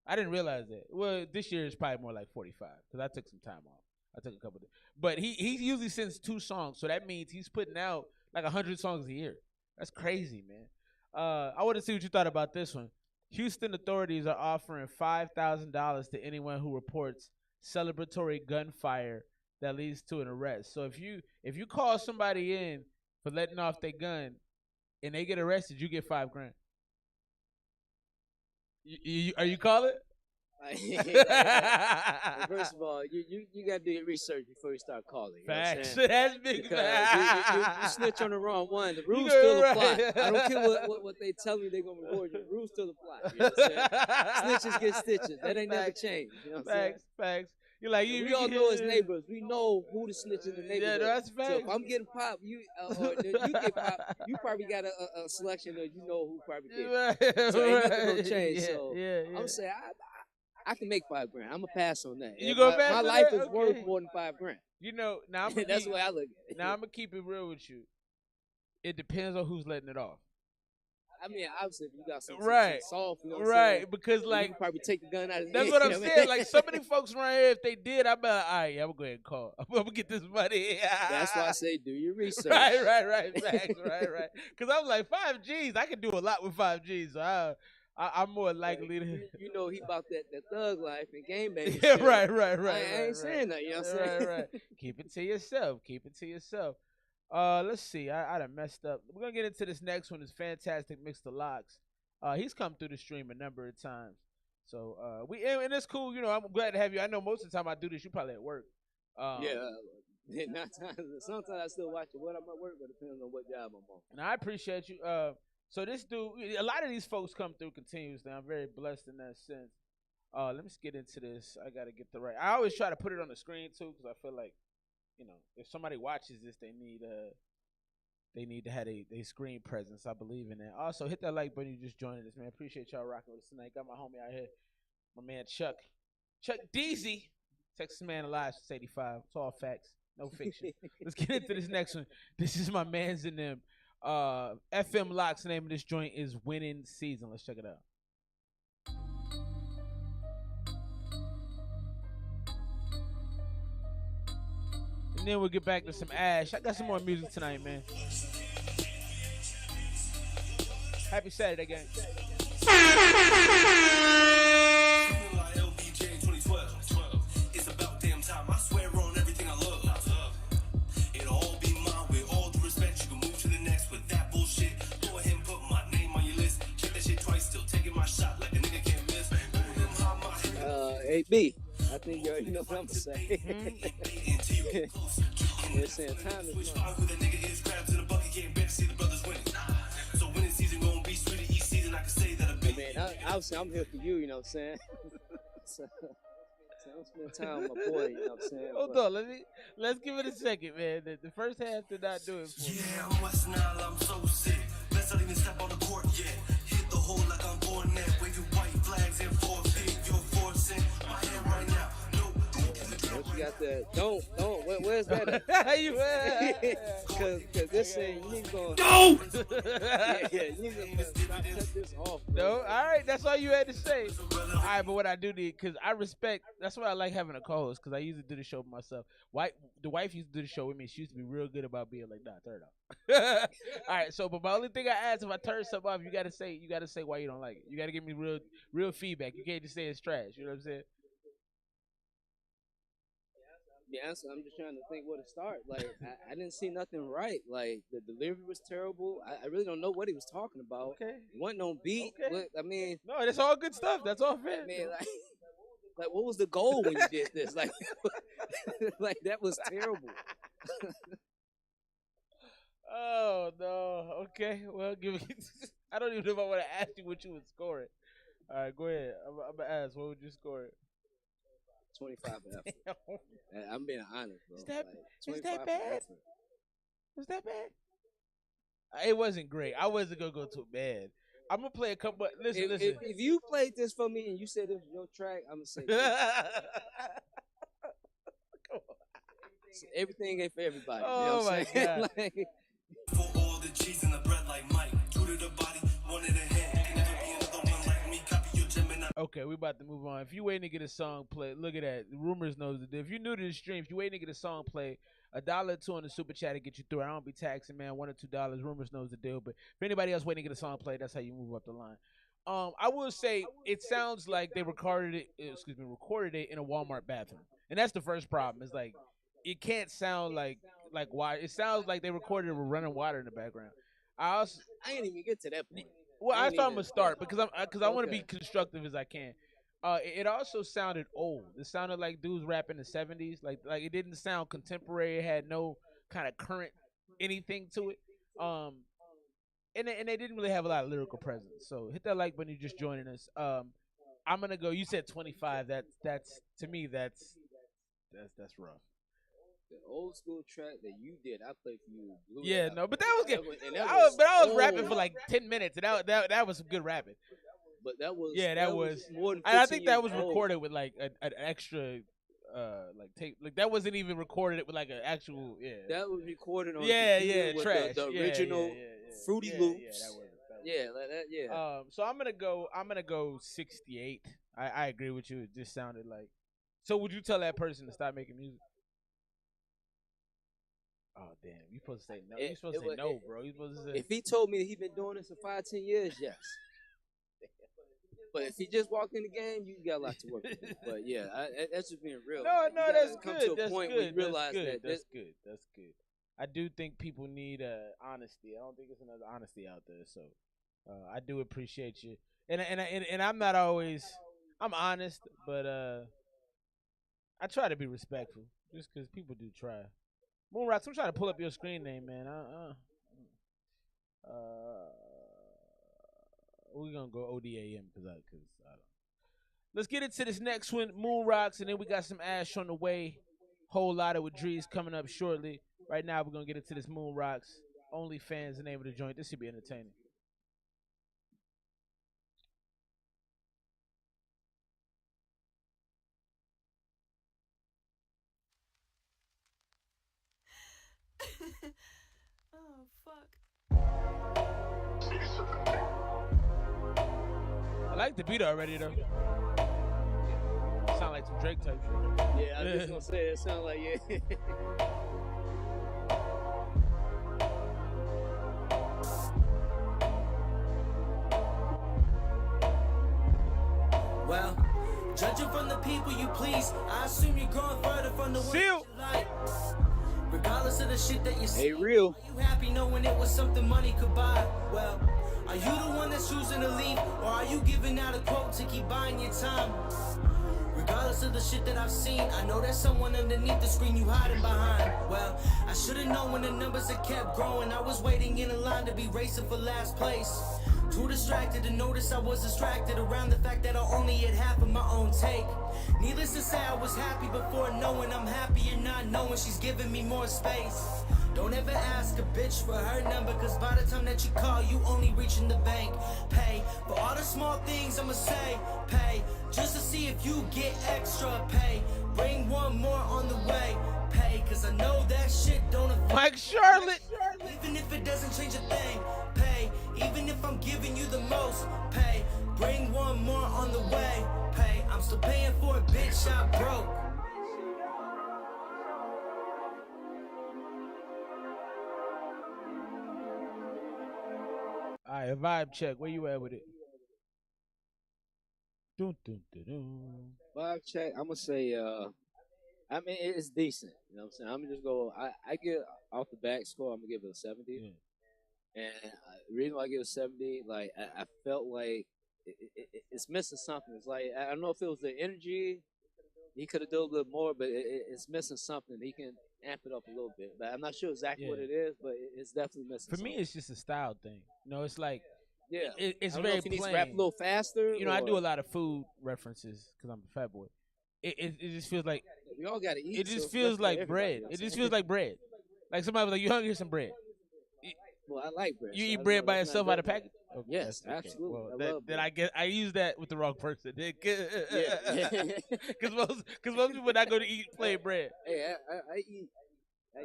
I didn't realize that. Well, this year is probably more like 45 because I took some time off. I took a couple of, but he usually sends 2 songs, so that means he's putting out like 100 songs a year. That's crazy, man. I want to see what you thought about this one. Houston authorities are offering $5,000 to anyone who reports celebratory gunfire that leads to an arrest. So if you call somebody in for letting off their gun, and they get arrested, you get $5,000. Are you calling? First of all, you got to do your research before you start calling. Facts. That's big facts. You snitch on the wrong one. The rules still apply. I don't care what they tell you they're going to reward you. The rules still apply. You know what I'm saying? Snitches get stitches. That ain't never changed. You know what I'm saying? Facts. You're like, we all know as neighbors. We know who the snitch in the neighborhood. Yeah, that's facts. So if I'm getting popped, you get popped, you probably got a selection of you know who probably did. So ain't nothing gonna change. I'm saying I can make $5,000. I'm gonna pass on that. You gonna pass my on life that? is worth more than $5,000. You know, now that's the way I look at it. Now I'm gonna keep it real with you. It depends on who's letting it off. I mean, obviously, if you got some soft, you know what I'm right, saying? because you like can probably take the gun out of his that's hand. what I'm saying. Like so many folks around here, if they did, I'm like, all right, yeah, I'm gonna go ahead and call. I'm gonna get this money. That's why I say do your research. Right. Facts, right. Because I'm like 5Gs, I can do a lot with 5Gs. So I'm more likely to. You know he about that thug life and game banging. Yeah, shit. right. I ain't saying that. You know what I'm saying? Right. Keep it to yourself. Let's see. I done messed up. We're gonna get into this next one. It's Fantastic Mr. Locks. He's come through the stream a number of times. So and it's cool. You know, I'm glad to have you. I know most of the time I do this, you probably at work. Sometimes I still watch it when I'm at work, but it depends on what job I'm on. And I appreciate you. So this dude, a lot of these folks come through continuously. I'm very blessed in that sense. Let me get into this. I gotta get the right. I always try to put it on the screen too, because I feel like, you know, if somebody watches this, they need to have a screen presence. I believe in that. Also, hit that like button. You just joining us, man. Appreciate y'all rocking with us tonight. Got my homie out here, my man Chuck Deasy, Texas man alive since '85. It's all facts, no fiction. Let's get into this next one. This is my man's in them. FM Locks. The name of this joint is Winning Season. Let's check it out. And then we'll get back to some Ash. I got some more music tonight, man. Happy Saturday, gang. It's about damn time. I swear on everything I love. It'll all be mine with all due respect. You can move to the next with that bullshit. Go ahead and put my name on your list. Check that shit twice, still taking my shot like a nigga can't miss. AB. I think you already know what I'm gonna say. They're saying time is money. With a nigga is crabs in a bucket, can't bet to see the brothers winning. So winning season gonna be sweet each season. I can say that I've been. Man, obviously I'm here for you. You know what I'm saying? so I'm spending time with my boy. You know what I'm saying? Hold on, let's give it a second, man. The first half did not do it for me. Yeah, I'm West Nile, I'm so sick. Let's not even step on the court yet. Hit the hole like I'm born net. Waving white flags and forfeit. You're forcing my hand right now. What you got there? Don't. Where's that at? Cause this thing, you need to go. No! You need to cut this off. Bro. No, all right, that's all you had to say. All right, but what I do need, because I respect, that's why I like having a co-host, because I usually do the show by myself. The wife used to do the show with me. She used to be real good about being like, nah, turn it off. All right, so, but my only thing I ask, if I turn something off, you gotta say why you don't like it. You gotta give me real feedback. You can't just say it's trash. You know what I'm saying? Yeah, so I'm just trying to think where to start. Like, I didn't see nothing right. Like, the delivery was terrible. I really don't know what he was talking about. Okay. He wasn't on beat. Okay. But, I mean, no, that's all good stuff. That's all fair. I mean, like, what was the goal when you did this? Like, like that was terrible. Oh no. Okay. Well, give me. I don't even know if I want to ask you what you would score it. All right, go ahead. I'm gonna ask. What would you score it? 25 effort. I'm being honest, bro. Is that like, bad? Was that bad? It wasn't great. I wasn't gonna go too bad. I'm gonna play a couple. Listen. If you played this for me and you said it was your track, I'm gonna say everything ain't for everybody. Oh, you know what I'm saying? God. Like, For all the cheese and the bread like Mike. True to the body, one in the head. Can never be another one like me. Copy your Gemini. Okay, we about to move on. If you waiting to get a song played, look at that. Rumors knows the deal. If you're new to the stream, if you waiting to get a song played, $1 or $2 on the super chat to get you through. I don't be taxing, man. $1 or $2. Rumors knows the deal. But if anybody else waiting to get a song played, that's how you move up the line. I will say it sounds like they recorded it in a Walmart bathroom, and that's the first problem. It's like it can't sound like water. It sounds like they recorded it with running water in the background. I ain't even get to that point. Well, I thought I'm gonna start because I want to be constructive as I can. It also sounded old. It sounded like dudes rapping in the 70s. Like it didn't sound contemporary. It had no kind of current anything to it. And they didn't really have a lot of lyrical presence. So hit that like button. You're just joining us. I'm gonna go. You said 25. That's to me. That's rough. The old school track that you did, I played for you. Yeah, no, but that was good. I was rapping for like 10 minutes, and that was some good rapping. But that was more than 15 and I think that was recorded with like an extra like tape. Like that wasn't even recorded with like an actual That was recorded on trash. the original Fruity Loops. Yeah, like that. Yeah. So I'm gonna go 68. I agree with you. It just sounded like. So would you tell that person to stop making music? Oh damn! You supposed to say no. You supposed to say no, bro. You supposed to say. If he told me he been doing this for 5-10 years, yes. But if he just walked in the game, you got a lot to work with. But yeah, that's just being real. No, that's come good. to a point where you realize that's good. That's good. I do think people need honesty. I don't think there's another honesty out there. So I do appreciate you. And I'm not always. I'm honest, but I try to be respectful, just because people do try. Moonrocks, I'm trying to pull up your screen name, man. We're gonna go ODAM because I don't. Let's get into this next one, Moonrocks, and then we got some Ash on the way. Whole lot of with Drees coming up shortly. Right now, we're gonna get into this Moonrocks. OnlyFans, the name of the joint. This should be entertaining. Oh, fuck. I like the beat already, though. Sound like some Drake type shit. Yeah, I was just gonna say, it sound like, yeah. Well, judging from the people you please, I assume you're growing further from the world you like. Regardless of the shit that you see, hey, real. Are you happy knowing it was something money could buy? Well, are you the one that's choosing to leave, or are you giving out a quote to keep buying your time? Regardless of the shit that I've seen, I know there's someone underneath the screen you hiding behind. Well, I should've known when the numbers had kept growing. I was waiting in a line to be racing for last place. Too distracted to notice I was distracted around the fact that I only had half of my own take. Needless to say, I was happy before knowing I'm happier not knowing she's giving me more space. Don't ever ask a bitch for her number, cause by the time that you call, you only reaching the bank. Pay for all the small things I'ma say. Pay just to see if you get extra pay. Bring one more on the way. Pay, cause I know that shit don't affect Mike Charlotte. Even if it doesn't change a thing. Pay, even if I'm giving you the most. Pay, bring one more on the way. Pay, I'm still paying for it, bitch, I broke. All right, vibe check. Where you at with it? Dun, dun, dun, dun. Vibe check, I'm gonna say, I mean, it's decent. You know what I'm saying? I'm gonna just go. I get off the back score. I'm gonna give it a 70. Yeah. And the reason why I give it a 70, like I felt like it's missing something. It's like I don't know if it was the energy. He could have done a little more, but it's missing something. He can amp it up a little bit, but I'm not sure exactly what it is. But it's definitely missing. For me, it's just a style thing. You know, it's like it's I don't very know if he plain. needs to rap a little faster. You know, I do a lot of food references because I'm a fat boy. It just feels like we all gotta eat. It just feels like bread. It just feels like bread. Like somebody was like, "You hungry? Here's some bread." Well, I like bread. You eat bread by itself out of package? Okay, yes, absolutely. Well, then I guess I use that with the wrong person. Because most people not going to eat plain bread. Hey, I eat. I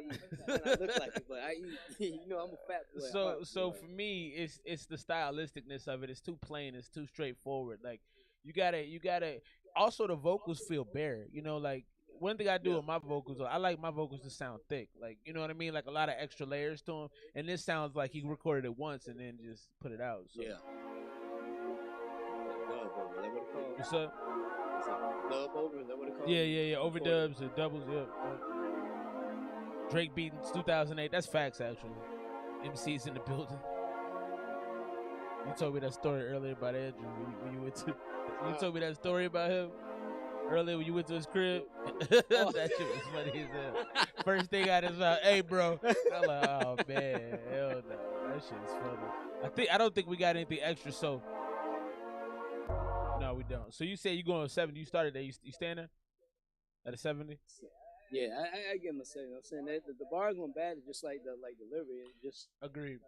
look like it, but I eat. You know, I'm a fat boy. So for me, it's the stylisticness of it. It's too plain. It's too straightforward. Like you gotta. Also, the vocals feel bare. You know, like one thing I do with my vocals, I like my vocals to sound thick. Like, you know what I mean? Like a lot of extra layers to them. And this sounds like he recorded it once and then just put it out. So. Yeah. What's up? Dub over? Is that what it called? Yeah. Overdubs and doubles. Yeah. Drake beating 2008. That's facts, actually. MC's in the building. You told me that story earlier about Andrew when you went to. You told me that story about him earlier when you went to his crib. That shit was funny as hell. First thing out of his mouth, "Hey, bro." I'm like, "Oh man, hell no, that shit is funny." I don't think we got anything extra. So no, we don't. So you say you going to 70? You started there. You staying there at a 70? Yeah, I give him a 70. I'm saying that the bars weren't bad. It's just like the delivery. It just agreed.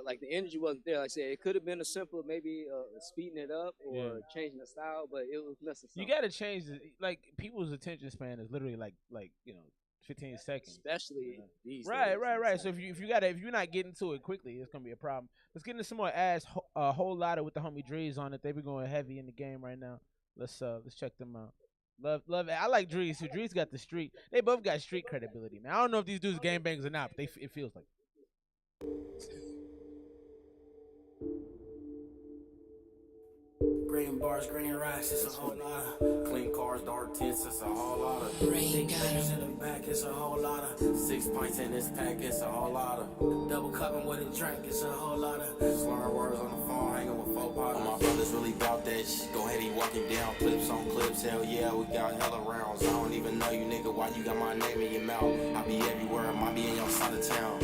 Like the energy wasn't there. Like I said, it could have been a simple maybe speeding it up or changing the style, but it was missing something. You got to change it. Like people's attention span is literally like 15 seconds. Especially these Right, days. right. So if you're not getting to it quickly, it's gonna be a problem. Let's get into some more whole lotta with the homie Drees on it. They be going heavy in the game right now. Let's check them out. Love it. I like Drees. So Drees got the street. They both got street credibility, man. I don't know if these dudes game bangs or not, but it feels like. Green bars, green racks, it's a whole lot of Clean cars, dark tints, it's a whole lot of big guys in the back, it's a whole lot of 6 pints in this pack, it's a whole lot of double cupping with a drink, it's a whole lot of slurring words on the phone, hanging with four potters. My brothers really bout that shit. Go ahead, he walking down, clips on clips. Hell yeah, we got hella rounds. I don't even know you, nigga. Why you got my name in your mouth? I be everywhere, I might be in your side of town.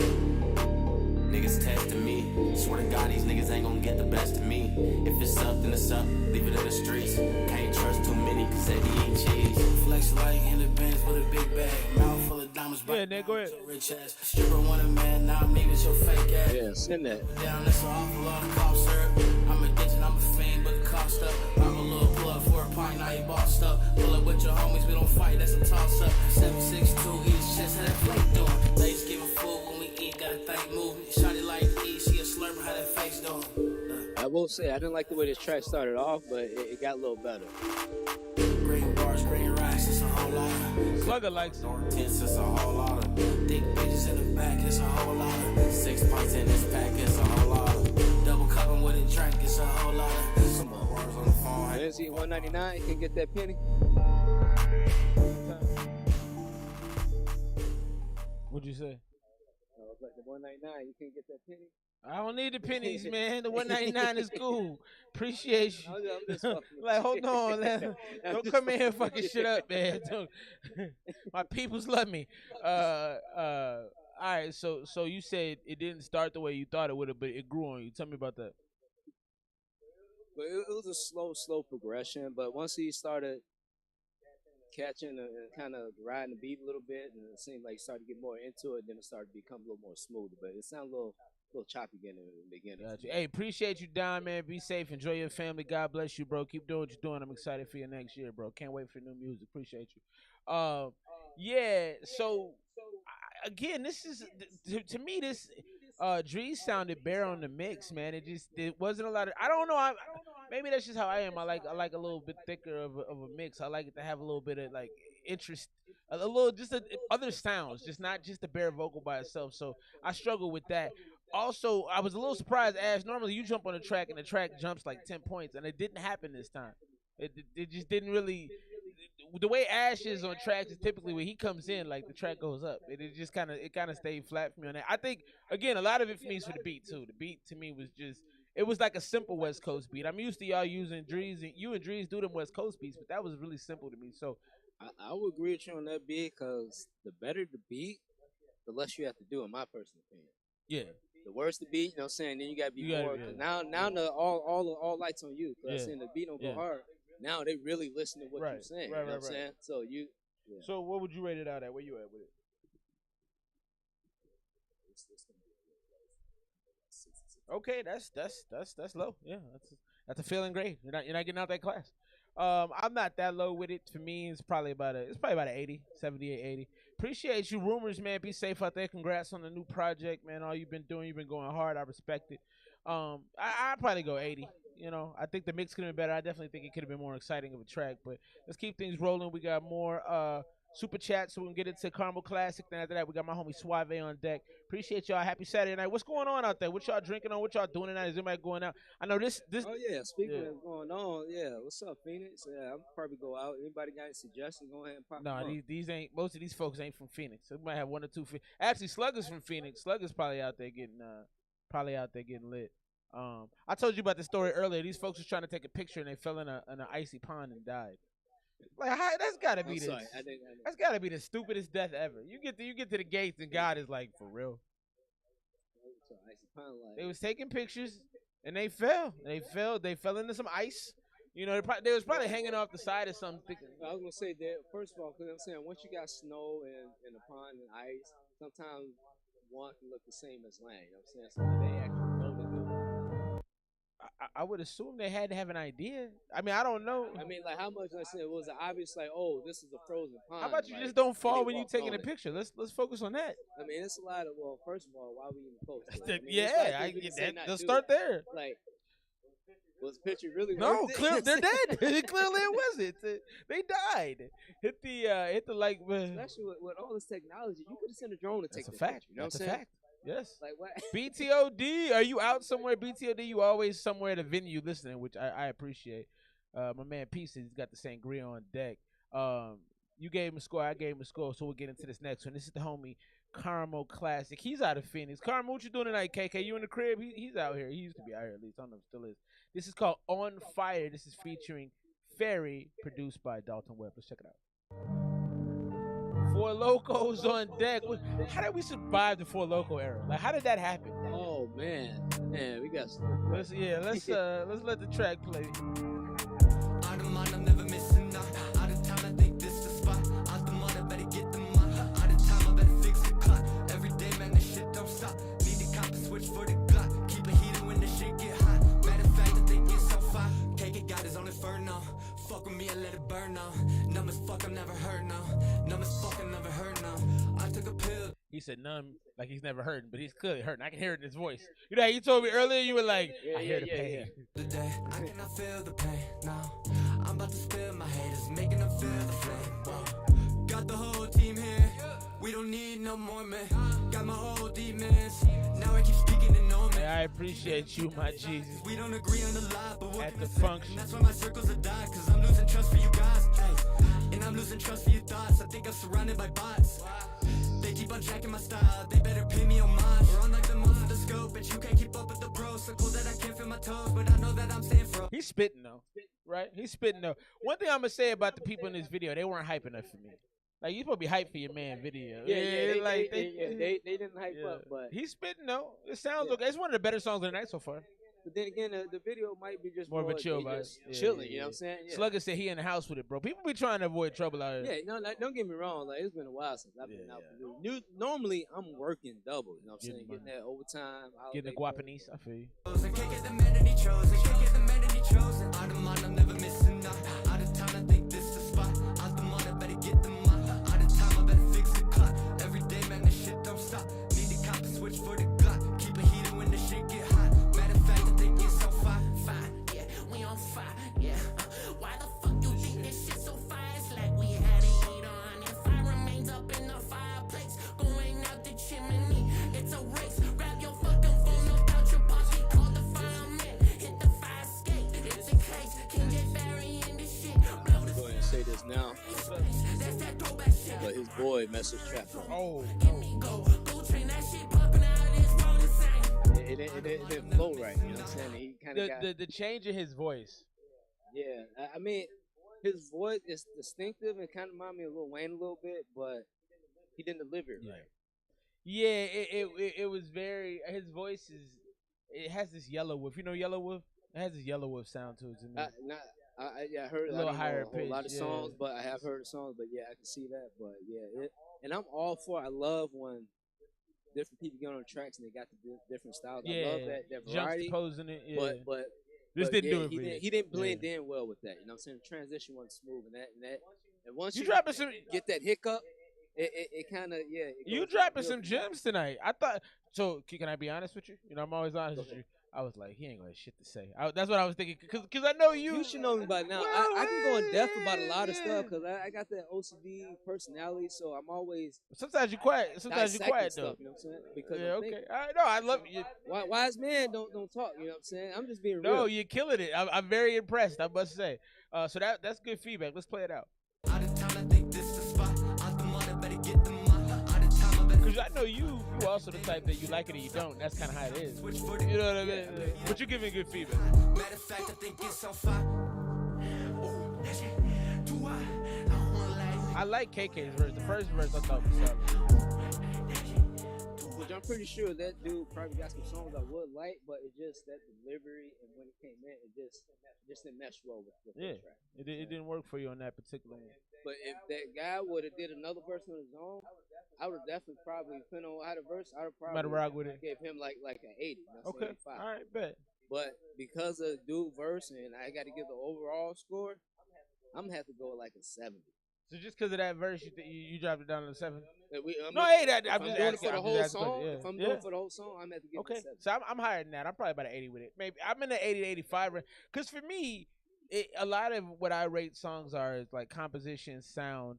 Niggas testing me. Swear to God, these niggas ain't gonna get the best of me. If it's up, then it's up. Leave it in the streets. Can't trust too many, cause they be eating cheese. Flex light in the Benz with a big bag. Mouth full of diamonds. Yeah, nigga, go ahead. Rich ass. Stripper want a man, now me with your fake ass. Yeah, send that. Down, that's an awful lot of cough syrup. I'm addicted, I'm a fiend, but the cost up. Pop a little plug for a pint, now you bossed up. Pull up with your homies, we don't fight, that's a toss up. 762, eat his chest, how that plate doing. Ladies give a food when we eat, got a thing moving. Shawty like eat, she a slurper, how that face doing. I will say, I didn't like the way this track started off, but it got a little better. Green bars, green racks, it's a whole lot of Slugger likes dark tints, it's a whole lot of thick bitches in the back, it's a whole lot of 6 pints in this pack, it's a whole lot of double cupping with a drink, it's a whole lot of some more words on the phone. Lindsay, $1.99, you can get that penny. What'd you say? Like the $1.99, you can get that penny. I don't need the pennies, man. The $1.99 is cool. Appreciate you. I'm just fucking with Like, you. hold on, man. Don't come in here fucking shit up, man. My peoples love me. All right. So you said it didn't start the way you thought it would have, but it grew on you. Tell me about that. But it was a slow progression. But once he started catching and kind of riding the beat a little bit, and it seemed like he started to get more into it, then it started to become a little more smooth. But it sounded a little choppy again in the beginning. Gotcha. Hey, appreciate you, Don, man. Be safe. Enjoy your family. God bless you, bro. Keep doing what you're doing. I'm excited for you next year, bro. Can't wait for new music. Appreciate you. Yeah, so, again, this is, to me, this, Drees sounded bare on the mix, man. It wasn't a lot of, I don't know, maybe that's just how I am. I like a little bit thicker of a mix. I like it to have a little bit of, like, interest, a little, just other sounds, just not just the bare vocal by itself. So I struggle with that. Also, I was a little surprised, Ash. Normally, you jump on a track and the track jumps like 10 points, and it didn't happen this time. It just didn't really. The way Ash is on tracks is typically when he comes in, like the track goes up. It just kind of stayed flat for me on that. I think again, a lot of it for me is for the beat too. The beat to me was just. It was like a simple West Coast beat. I'm used to y'all using Drees, and you and Drees do them West Coast beats, but that was really simple to me. So I would agree with you on that beat because the better the beat, the less you have to do, in my personal opinion. Yeah. The worse the beat, you know what I'm saying? Then you gotta be more. Now all lights on you. Cause I'm saying the beat don't go hard. Now they really listen to what you're saying. You know what I'm saying? So you. Yeah. So what would you rate it out at? Where you at with it? Okay, that's low. Yeah, that's a failing grade. You're not getting out that class. I'm not that low with it. For me, it's probably about an 80, 78, 80. Appreciate you, Rumors, man. Be safe out there. Congrats on the new project, man. All you've been doing, you've been going hard. I respect it. I'd probably go 80. You know, I think the mix could have been better. I definitely think it could have been more exciting of a track. But let's keep things rolling. We got more super chat so we can get into Carmel Classic. Then after that, we got my homie Suave on deck. Appreciate y'all. Happy Saturday night. What's going on out there? What y'all drinking on? What y'all doing tonight? Is anybody going out? I know this. Oh yeah, speaking of going on, yeah. What's up, Phoenix? Yeah, I'll probably go out. Anybody got any suggestions? Go ahead and pop. No, these ain't. Most of these folks ain't from Phoenix. So we might have one or two. Actually, Slugger's from Phoenix. Slugger's probably out there getting lit. I told you about the story earlier. These folks was trying to take a picture and they fell in an icy pond and died. Like that's gotta be that's gotta be the stupidest death ever. You get to the gates and God is like, for real. They was taking pictures and they fell. They fell into some ice. You know, they was probably hanging off the side of something. I was gonna say that first of all, because I'm saying once you got snow and a pond and ice, sometimes one can look the same as land. You know what I'm saying? So they actually know that. I would assume they had to have an idea. I mean, I don't know. I mean, like how much I said was it obvious? Like, oh, this is a frozen pond. How about you like, just don't and fall they when you walked taking on a it. picture? Let's focus on that. I mean, it's a lot of. Well, first of all, why we even post? Like, I mean, Yeah, I get that. Let's start there. Like, was the picture really? No, worth it? clearly they're dead. Clearly it wasn't. They died. Hit the like. Especially with all this technology, you could have sent a drone to take That's a that fact. picture. You know That's what a I'm saying? fact. Yes. Like what? BTOD, are you out somewhere? BTOD, you always somewhere at a venue listening, which I appreciate. My man Peace, he's got the sangria on deck. You gave him a score, I gave him a score, so we'll get into this next one. This is the homie Carmo Classic. He's out of Phoenix. Carmo, what you doing tonight, KK? You in the crib? He's out here. He used to be out here at least. I don't know if he still is. This is called On Fire. This is featuring Ferry, produced by Dalton Webb. Let's check it out. Four Locos on deck. How did we survive the Four Loco era? Like, how did that happen? Oh man, we got. Let's let the track play. Out of mind, I'm never missing out. Out of town, I think this the spot. Out the mud, I better get the money. Out of time, I better fix the clock. Every day, man, this shit don't stop. Need to cop a switch for the Glock. Keep it heated when the shit get hot. Matter of fact, I think it's so fire. KK got his own inferno. Fuck with me and let it burn now. Numb as fuck, I'm never hurt now. Numb as fuck, I'm never hurt now. I took a pill. He said numb, like he's never hurting, but he's clearly hurting. I can hear it in his voice. You know how you told me earlier, you were like, I hear the pain. Today, I cannot feel the pain now. I'm about to spill my haters, making them feel the flame. Whoa. Got the whole team here. We don't need no more men. Got my whole demons. Now I keep speaking in no man. I appreciate you, my Jesus. We don't agree on the lot, but what at the function. That's why my circles are dying, cause I'm losing trust for you guys. Hey. And I'm losing trust for your thoughts. I think I'm surrounded by bots. They keep on tracking my style. They better pay me homage. We're on like the most of the scope, but you can't keep up with the pros. So cool that I can't feel my toes, but I know that I'm staying frozen. He's spitting though, right? He's spitting though. One thing I'm gonna say about the people in this video, they weren't hype enough for me. Like, you supposed to be hyped for your man video. They didn't hype up, but he's spitting though. It sounds okay. It's one of the better songs of the night so far. But then again, the video might be just more of a chill vibe. Chilling, you know what I'm saying? Yeah. Slugger said he in the house with it, bro. People be trying to avoid trouble out here. Yeah, no, don't get me wrong. Like, it's been a while since I've been out for news. Normally, I'm working double. You know what I'm saying? Getting that overtime. Getting the guapanese. I feel you. Can't get the man that he chosen. Can't get the man that he chosen. Out of mind, I'm never missing out. Out of town, I think this the spot. Out the mud, I better get the money. Out of time, I better fix the clock. Every day, man, this shit don't stop. Need to cop a switch for the Glock. Keep it heated when the shit get hot. Matter of fact, I think it's so fire. Yeah, we on fire, yeah. Why the fuck you think this shit so fire? It's like we had a heat on. And fire remains up in the fireplace, going out the chimney. It's a race. Grab your fucking phone up out your pocket, call the fireman, hit the fire escape. It's a case, can get buried in this shit. I'm gonna go ahead and say this now. But his boy message trap. Oh, go train that shit popping out of this world insane. It didn't flow right, you know what I'm saying? He kind of got the change in his voice. Yeah, I mean, his voice is distinctive and kind of remind me of Lil Wayne a little bit, but he didn't deliver it right. Yeah, it was very. His voice is. It has this yellow wolf. You know yellow wolf? It has this yellow wolf sound to it. To me. I heard a little higher a whole lot of songs, but I have heard of songs. But yeah, I can see that. But yeah, and I'm all for. I love when different people get on tracks and they got the different styles. Yeah, I love that variety. Juxtaposing it. Yeah. But this didn't do it for he didn't blend in well with that. You know what I'm saying? The transition wasn't smooth and once you dropping some get that hiccup, it kind of You dropping some gems tonight. I thought so. Can I be honest with you? You know, I'm always honest with you. I was like, he ain't got shit to say. That's what I was thinking. Cause I know you. You should know me by now. I can go in depth about a lot of stuff because I got that OCD personality. So I'm always. Sometimes you're quiet. Sometimes you're quiet though. Stuff, you know what I'm saying? Because yeah, okay. No, I love you. Wise men don't talk. You know what I'm saying? I'm just being real. No, you're killing it. I'm very impressed. I must say. So that's good feedback. Let's play it out. Out of town, I think this the spot. Out the mud, I better get the money. Out of time, I better. Cause I know you also the type that you like it or you don't. That's kind of how it is. You know what I mean? But you're giving good feedback. Matter of fact, I think it's so fire. I like KK's verse. The first verse I thought was solid. Which I'm pretty sure that dude probably got some songs I would like, but it just that delivery and when it came in, it just didn't mesh well with the track. It didn't work for you on that particular one. But if that guy would have did another verse on his own, I would have definitely probably, depending on how the verse, I would probably rock with it. Gave him like an 80. Okay. All right, bet. But because of dude verse and I got to give the overall score, I'm gonna have to go like a 70. So just because of that verse, you dropped it down to 7? No, hey, that I'm doing it for the whole song. If I'm doing it for the whole song, I'm gonna have to give it a 7. So I'm higher than that. I'm probably about an 80 with it. Maybe I'm in the 80 to 85 range. Because for me, a lot of what I rate songs are is like composition, sound.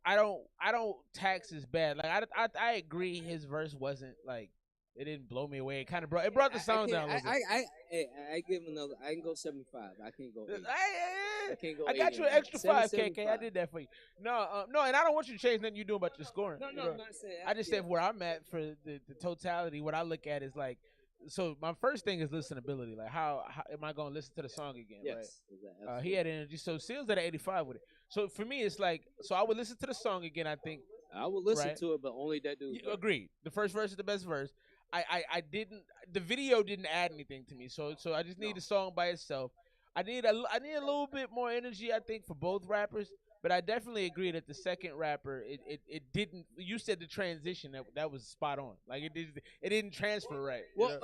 I don't tax as bad. Like I agree his verse wasn't like, it didn't blow me away. It brought the sound down a little bit. I give another. I can go 75. I can't go 80. I can't go. I got you an extra 5, KK. I did that for you. No, and I don't want you to change nothing you do about your scoring. No, I'm not saying. I just said where I'm at for the totality. What I look at is like, so my first thing is listenability. Like how am I gonna listen to the song again? Yes, right? He had energy. So Seal's at 85 with it. So for me, it's like, so I would listen to the song again. I think I would listen to it, but only that dude. Agreed. The first verse is the best verse. I didn't. The video didn't add anything to me. So I just need the song by itself. I need a little bit more energy, I think, for both rappers. But I definitely agree that the second rapper, it didn't. You said the transition that was spot on. Like it didn't transfer right. Well,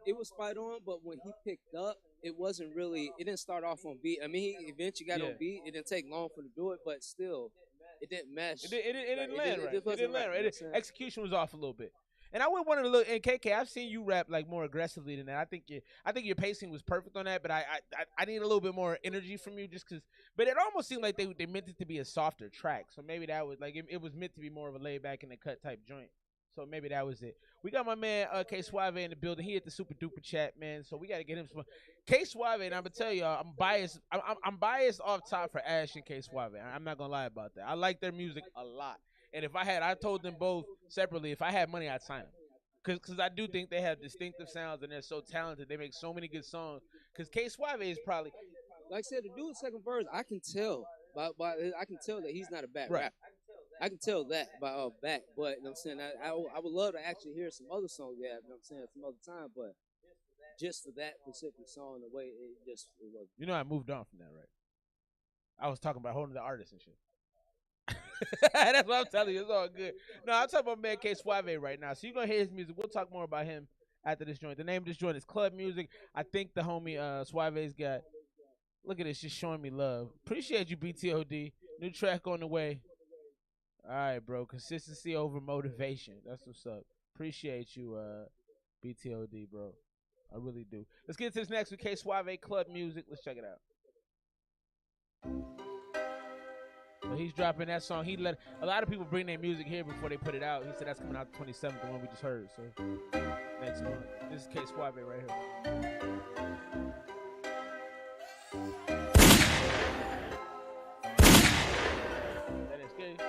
it was spot on, but when he picked up, it wasn't really. It didn't start off on beat. I mean, he eventually got on beat. It didn't take long for him to do it, but still, it didn't mesh. It didn't land right. It didn't land right. Execution was off a little bit. And I would want to look. And KK, I've seen you rap like more aggressively than that. I think your pacing was perfect on that. But I need a little bit more energy from you, just because. But it almost seemed like they meant it to be a softer track. So maybe that was like it was meant to be more of a laid back in the cut type joint. So maybe that was it. We got my man K Suave in the building. He hit the super duper chat, man. So we got to get him some. K Suave, and I'm gonna tell y'all, I'm biased. I'm biased off top for Ash and K Suave. I'm not gonna lie about that. I like their music a lot. And if I told them both separately, if I had money, I'd sign them. Because I do think they have distinctive sounds and they're so talented. They make so many good songs. Because K Suave is probably, like I said, the dude's second verse, I can tell. I can tell that he's not a bad rapper. I can tell that by back. But you know what I'm saying, I would love to actually hear some other songs. Yeah, you know what I'm saying, some other time. But just for that specific song, the way it was. You know, I moved on from that, right? I was talking about holding the artist and shit. That's what I'm telling you. It's all good. No, I'm talking about man K Suave right now. So you're going to hear his music. We'll talk more about him after this joint. The name of this joint is Club Music. I think the homie Suave's got, look at this, just showing me love. Appreciate you, BTOD. New track on the way. All right, bro. Consistency over motivation. That's what's up. Appreciate you, BTOD, bro. I really do. Let's get to this next with K Suave, Club Music. Let's check it out. So he's dropping that song. He let a lot of people bring their music here before they put it out. He said that's coming out the 27th, the one we just heard. So next month. This is K Suave right here. That is good.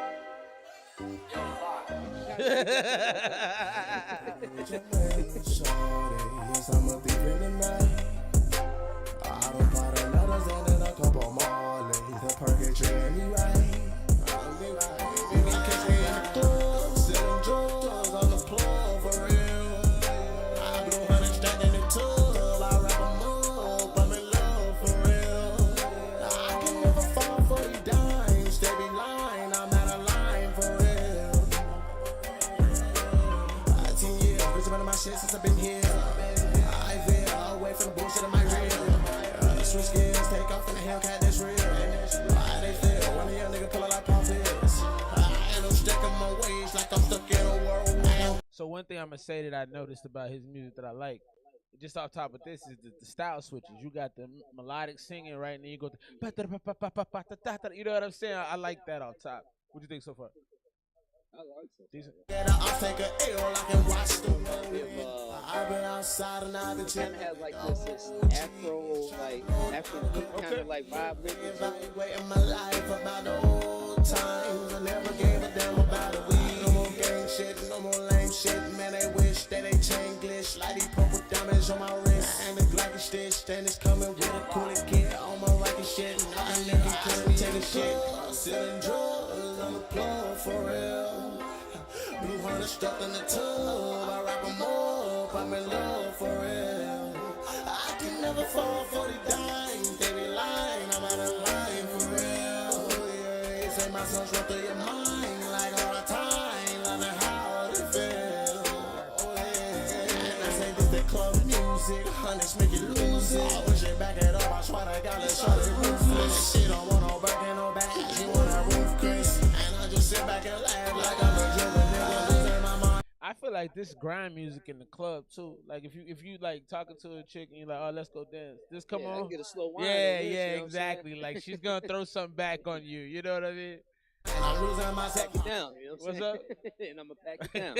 I'm a thief in the night. I don't buy the letters and then a couple more ladies. The perk treating me right. I'll be right. You can catch me in the club, selling drugs on the floor for real. I blow honey stack in the tub. I wrap them up. I'm in love for real. I can never fall for these dimes. They be lying. I'm out of line for real. 10 years, bitch, been on my shit since I've been here. I veer away from the bullshit of my real. Switch gears, take off in the Hellcat, that's real. Why they feel when a young nigga pull out like profits? I ain't no stick on my ways like I'm stuck in a whirlwind. So one thing I'm gonna say that I noticed about his music that I like, just off top of this, is the style switches. You got the melodic singing right, and then you go to, you know what I'm saying? I like that off top. What do you think so far? I like it. Decent. I'll take a L, I can watch the movie. I've been outside and I've been kind of has like this Afro kind of like vibe with it. Evaluating my life about the old times. I never gave a damn about the weed. No more gang shit, no more lame shit. Man, they wish that they chain glitch. Like these purple diamonds on my wrist. And it's like a stitch. Then it's coming with a coolie kid on my rocket shit. I niggas couldn't take a shit. Selling drugs on the floor for real. Blue honey stuck in the tub. I wrap them up. I'm in love for real. I can never fall for the dime. They be lying. I'm out of line for real. Yeah, say my songs run through your mind like all the time. Loving how it feel. Oh, yeah. And I say this that club music. Hundreds make you lose it. I wish it back it up. I swear to God, let's shut it ruthless. She don't want no back and no back. She want a roof Chris. And I just sit back and laugh like I'm a driven nigga losing my mind. I feel like this grind music in the club too. Like if you like talking to a chick and you're like, oh, let's go dance. This come on. Get a slow wine yeah, on this, yeah, you know exactly. Like she's gonna throw something back on you. You know what I mean? And I'm losing my pack it down. You know What's saying? up? And I'm gonna pack it down.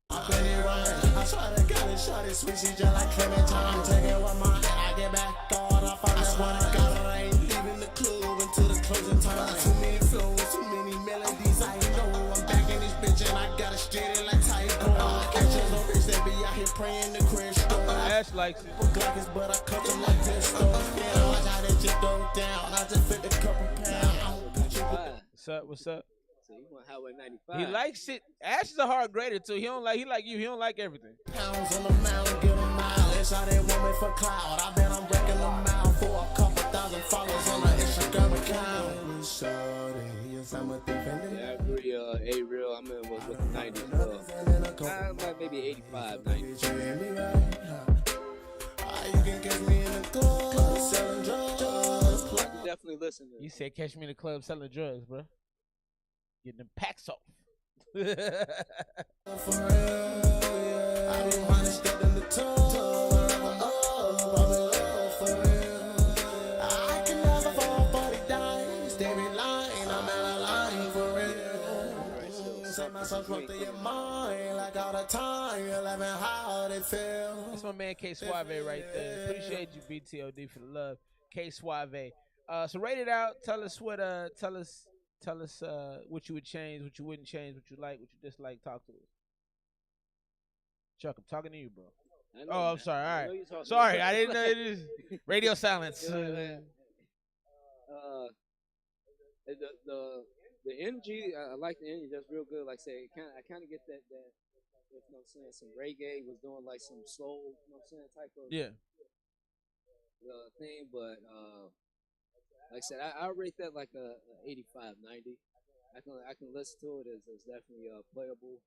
I put it right. I swear to God, it's short, it's sweet. She just like Clementine. Take it with mine. I get back. Thought I found this one. I got it. I ain't leaving the club until the closing time. Too many flows, too many melodies. I know I'm back in this bitch and I got it straight like typo. I can't just no bitch that be out here praying the crystal. Ash likes it. Glockers, but I cut them like pistols. Yeah, watch how that shit go down. I just fit a couple pounds. What's up? What's up? So you want Highway 95? He likes it. Ash is a hard grader too. He like you. He don't like everything. Pounds on the mound, get them mileage. I didn't want me for cloud. I bet I'm wrecking them out for a couple thousand followers on the Instagram account. Yeah, I agree. A-Real, I'm in with the 90s. Like maybe 85, 90. You can catch me in the club selling drugs. I can definitely listen to it. You said catch me in the club selling drugs, bro. Getting them packs off. For real, yeah. I be money stuck in the tub. I'm in love for real. I can never fall for the dimes. They be lying, I'm out of line for real. Set myself up to your mind like all the time. You're laughing how they feel. That's my man K Suave right there. Appreciate you, BTOD, for the love. K Suave. So rate it out. Tell us what. Tell us what you would change, what you wouldn't change, what you like, what you dislike. Talk to us. Chuck, I'm talking to you, bro. Oh, I'm sorry. All right. Sorry, I didn't know it is radio silence. The energy, I like the energy. That's real good. Like I say, I kind of get that. You know what I'm saying? Some reggae was doing like some soul. You know what I'm saying? Type of thing, but like I said, I rate that like a 85, 90. I can listen to it. It's definitely playable,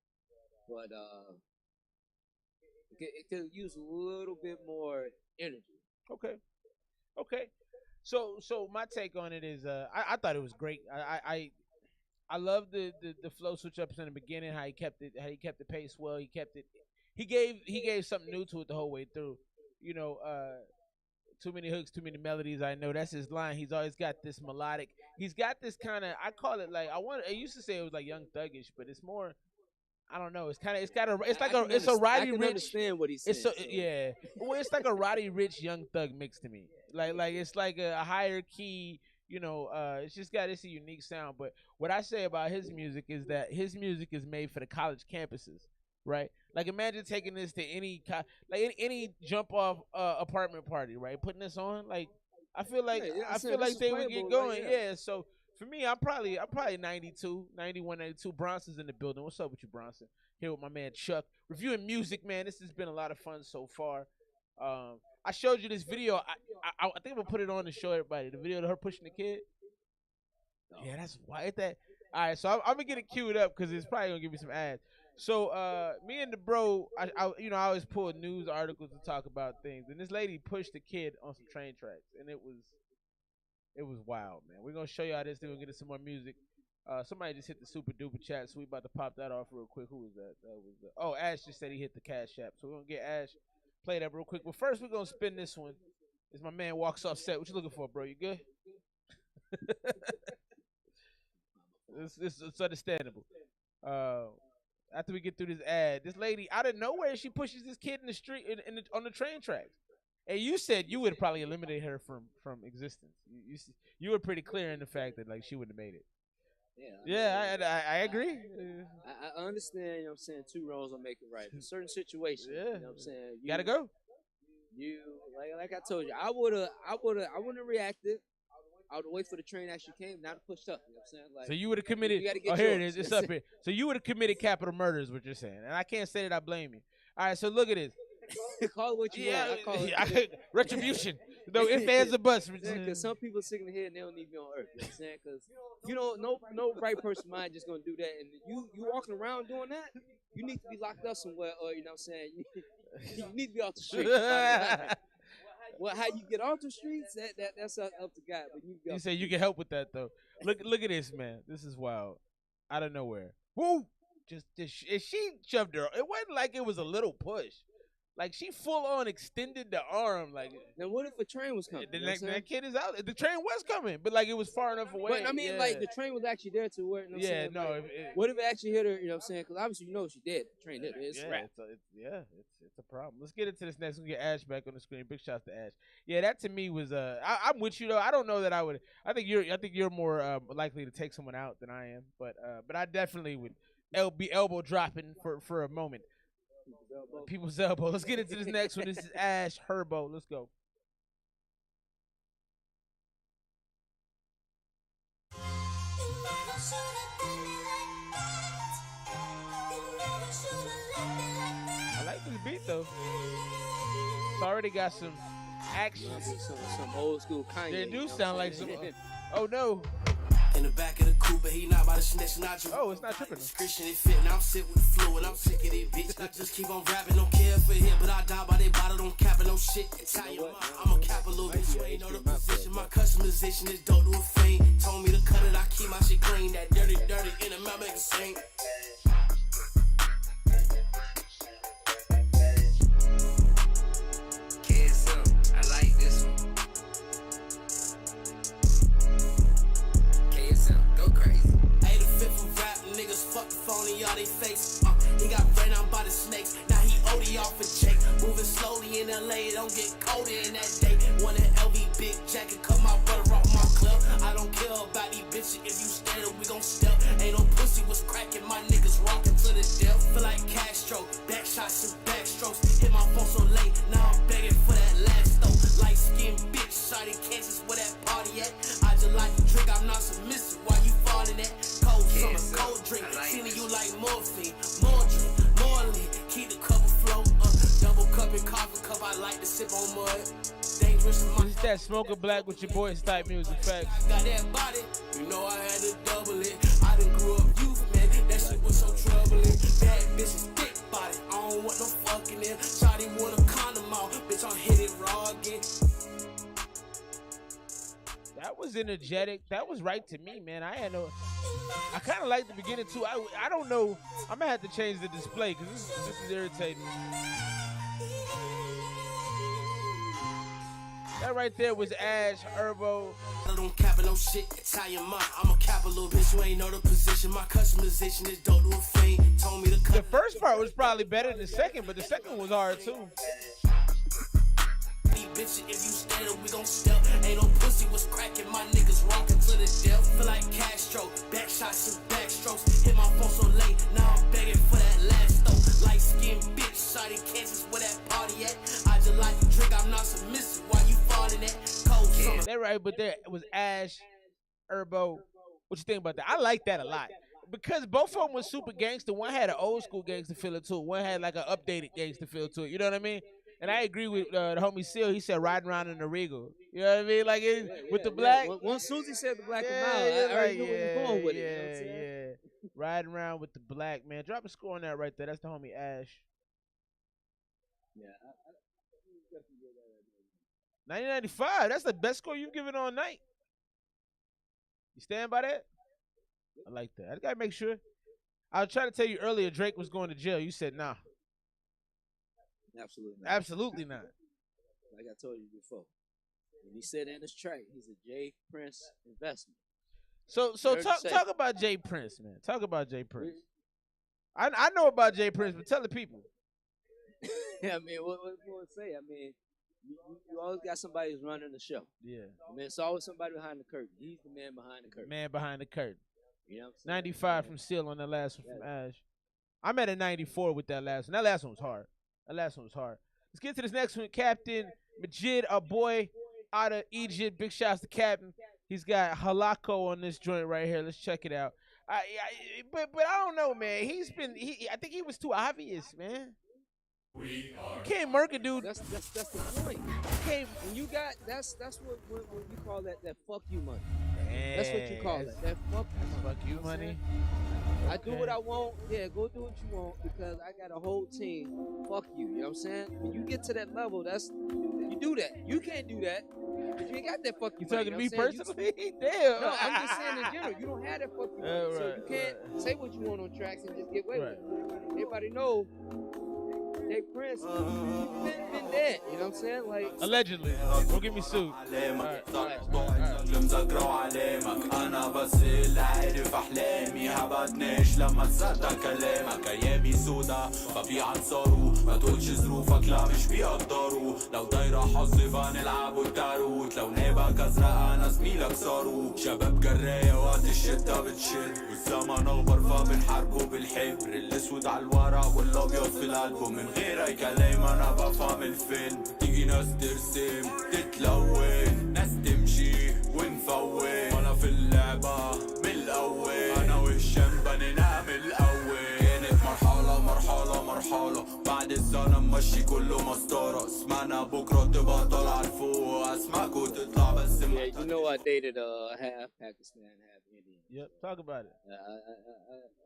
but it could use a little bit more energy. Okay. So my take on it is, I thought it was great. I love the flow switch ups in the beginning. How he kept the pace well. He kept it. He gave something new to it the whole way through. You know, too many hooks, too many melodies. I know that's his line. He's always got this melodic. He's got this kind of. I call it like I used to say it was like Young Thuggish, but it's more. I don't know. It's a Roddy Rich. Understand what he's saying. Well, it's like a Roddy Rich Young Thug mix to me. Like it's like a higher key. You know, it's a unique sound. But what I say about his music is that his music is made for the college campuses, right? Like imagine taking this to any jump off apartment party, right? Putting this on, like I feel like they would get going. Yeah. So for me, I'm probably 92, 91, 92. Bronson's in the building. What's up with you, Bronson? Here with my man Chuck. Reviewing music, man. This has been a lot of fun so far. I showed you this video. I think I'm gonna put it on to show everybody. The video of her pushing the kid. Yeah, that's why that. All right, so I'm gonna get it queued up because it's probably gonna give me some ads. So me and the bro, I always pull news articles to talk about things, and this lady pushed the kid on some train tracks, and it was wild, man. We're gonna show y'all this. Then we'll get into some more music. Somebody just hit the super duper chat, so we about to pop that off real quick. Who was that? That was Ash just said he hit the Cash App, so we're gonna get Ash play that real quick. But first, we're gonna spin this one. As my man walks off set, what you looking for, bro? You good? It's understandable. After we get through this ad, this lady out of nowhere, she pushes this kid in the street on the train tracks. And you said you would probably eliminate her from existence. You were pretty clear in the fact that like she wouldn't have made it. I agree. I understand, you know what I'm saying, two wrongs don't make it right. In certain situations, you know what I'm saying? You gotta go. You like I told you, I wouldn't have reacted. I would wait for the train actually came, not to push up. You know what I'm saying? Like, so you would have committed. Here it is. It's up here. So you would have committed capital murder, is what you're saying, and I can't say that I blame you. All right, so look at this. Call it what you want. I call it retribution. No, if there's a bus. Because some people sick in the head and they don't need to be on earth. You know what I'm saying? Because you know, no right person mind just gonna do that. And you walking around doing that, you need to be locked up somewhere, or you know what I'm saying? You need to be off the streets. Well, how you get off the streets, that's up to God. But you say you can help with that though. Look at this, man. This is wild. Out of nowhere. Woo! Just she shoved her. It wasn't like it was a little push. Like she full on extended the arm. Like then what if a train was coming? That kid is out. The train was coming, but like it was far enough away. But I mean, like the train was actually there to where. You know what I'm saying? No. Like, what if it actually hit her? You know what I'm saying? Because obviously you know she dead. The train did. It's a problem. Let's get into this next. We get Ash back on the screen. Big shots to Ash. Yeah, that to me was I'm with you though. I don't know that I would. I think you're more likely to take someone out than I am. But I definitely would be elbow dropping for a moment. People's elbow. Let's get into this next one. This is Ash Herbo. Let's go. I like this beat though. It's already got some action. Some old school Kanye. They do sound like some. Oh no. In the back of the coupe, but he not by the snitch, not you. Oh, it's not tripping. Christian, it fit, now I'm sick with the flu, and I'm sick of it, bitch. I just keep on rapping, don't care for him, but I die by they bottle, don't cap it, no shit. Italian, I'm a cap a little bitch, you ain't know the position. My customization is dope to a fiend. Told me to cut it, I keep my shit clean. That dirty in the mouth, make it sing. I like this one. Go crazy. Hey, the fifth of rap, niggas fuck the phone in y'all they face. He got brain out by the snakes, now he OD off a Jake. Moving slowly in LA, don't get colder in that day. Want an LV big jacket, cut my brother off my club. I don't care about these bitches, if you stand up, we gon' step. Ain't no pussy was cracking, my niggas rockin' to the death. Feel like Castro, back shots and backstrokes. Hit my phone so late, now I'm begging for that last though. Light skin bitch, shot in Kansas, where that party at? I just like to drink, I'm not submissive. Why you falling at? Cold summer, cold drink. Feeling you like morphine. More drink, more lean. Keep the cup afloat. Double cup and coffee cup. I like to sip on mud. Dangerous. This is that smoking black with your boys type music. Facts. Got that body. You know I had to double it. I done grew up youth, man. That shit was so troubling. Bad bitches, thick body. I don't want no fucking in. Shawty want a condom out. Bitch, I'm hit it raw again. That was energetic. That was right to me, man. I kind of like the beginning too. I don't know. I'm gonna have to change the display because this is irritating. That right there was Ash Herbo. I don't cap no shit. Italian mind. I'm a cap a little bitch. You ain't know the position. My customization is dope to a fiend. Told me to cut. The first part was probably better than the second, but the second one was hard too. Bitch, if you stand up, we gon' step. Ain't no pussy was cracking, my niggas rockin' to the death. Feel like Castro, back shots and backstrokes. Hit my phone so late, now I'm begging for that last though. Light skin bitch, shot in Kansas, where that party at? I just like to drink, I'm not submissive. Why you falling at? Cold summer. They're right, but there was Ash Herbo. What you think about that? I like that a lot. Because both of them was super gangster. One had an old school gangster feel to it. One had like an updated gangster feel to it. You know what I mean? And I agree with the homie Seal. He said riding around in the Regal. You know what I mean? Like with the black. Once Susie said the black and mild, I already knew where you're going with it. You know what I'm saying? Riding around with the black, man. Drop a score on that right there. That's the homie Ash. Yeah, I 1995. That's the best score you've given all night. You stand by that? I like that. I gotta make sure. I was trying to tell you earlier Drake was going to jail. You said nah. Absolutely not. Absolutely not. Like I told you before. When he said in his track, he's a J. Prince investment. So talk about J. Prince, man. Talk about J. Prince. I know about J. Prince, but tell the people. I mean, what you want to say? I mean, you always got somebody who's running the show. Yeah. I mean, it's always somebody behind the curtain. He's the man behind the curtain. Man behind the curtain. You know what I'm saying? 95 from Seal on that last one from Ash. I'm at a 94 with that last one. That last one was hard. Let's get to this next one. Captain Majid, our boy out of Egypt. Big shouts to Captain. He's got Halako on this joint right here. Let's check it out. But I don't know, man. I think he was too obvious, man. You can't murk a dude. That's the point. You can't. And you got that's what you call that fuck you money. That's what you call it. That fuck you money. I do what I want. Yeah, go do what you want because I got a whole team. Fuck you. You know what I'm saying? When you get to that level, you do that. You can't do that. You ain't got that fuck you. You talking to me personally? Damn. No, I'm just saying in general. You don't have that fuck you. So you can't say what you want on tracks and just get away with it. Everybody know. Jay Prince been dead, you know what I'm saying? Like allegedly. Don't get me sued. مذاكرة وعلامك أنا بس اللي عارف أحلامي هبتناش لما تصدق كلامك أيامي سودا ببيع انصاره ما تقولش ظروفك لا مش بيقدروا لو دايرة حظ فهنلعب والتاروت لو نابك أزرق أنا زميلك صاروخ شباب جراية وقت الشتا بتشد والزمن أخبر فبنحاربه بالحبر الأسود على الورق والأبيض في القلب من غير أي كلام أنا بفهم الفيلم تيجي ناس ترسم تتلون ناس تمشي ونفوت وانا في اللعبة من الأول أنا والشام بنينا من الأول كانت مرحلة بعد السنة ممشي كله مسطرة اسمعنا بكرة تبقى طالع لفوق اسمعك وتطلع بس you know I dated half Pakistan, half Indian. Yep, talk about it.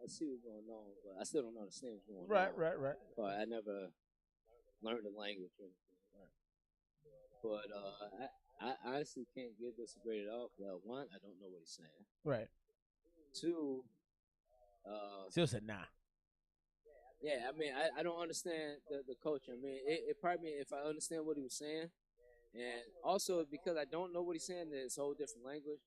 I see what's going on, but I still don't understand what's going on. Right. But I never learned the language or anything. But I honestly can't give this a grade at all because one, I don't know what he's saying. Right. Two, still said nah. Yeah, I mean, I don't understand the culture. I mean, it probably if I understand what he was saying, and also because I don't know what he's saying, it's a whole different language.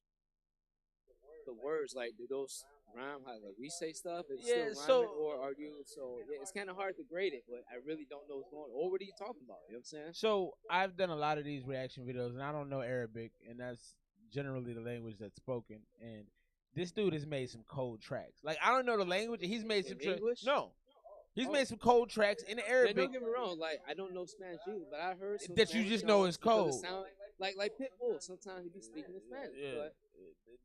The words, like, do those rhyme how like we say stuff? Is it still rhyming, or are you? So yeah, it's kind of hard to grade it, but I really don't know what's going on. Or what are you talking about? You know what I'm saying? So I've done a lot of these reaction videos, and I don't know Arabic, and that's generally the language that's spoken. And this dude has made some cold tracks. Like I don't know the language, and he's made some English. No. He's made some cold tracks in Arabic. Man, don't get me wrong, like I don't know Spanish either, but I heard some that Spanish you just know is cold. Like Pitbull, sometimes he be speaking in Spanish. Yeah.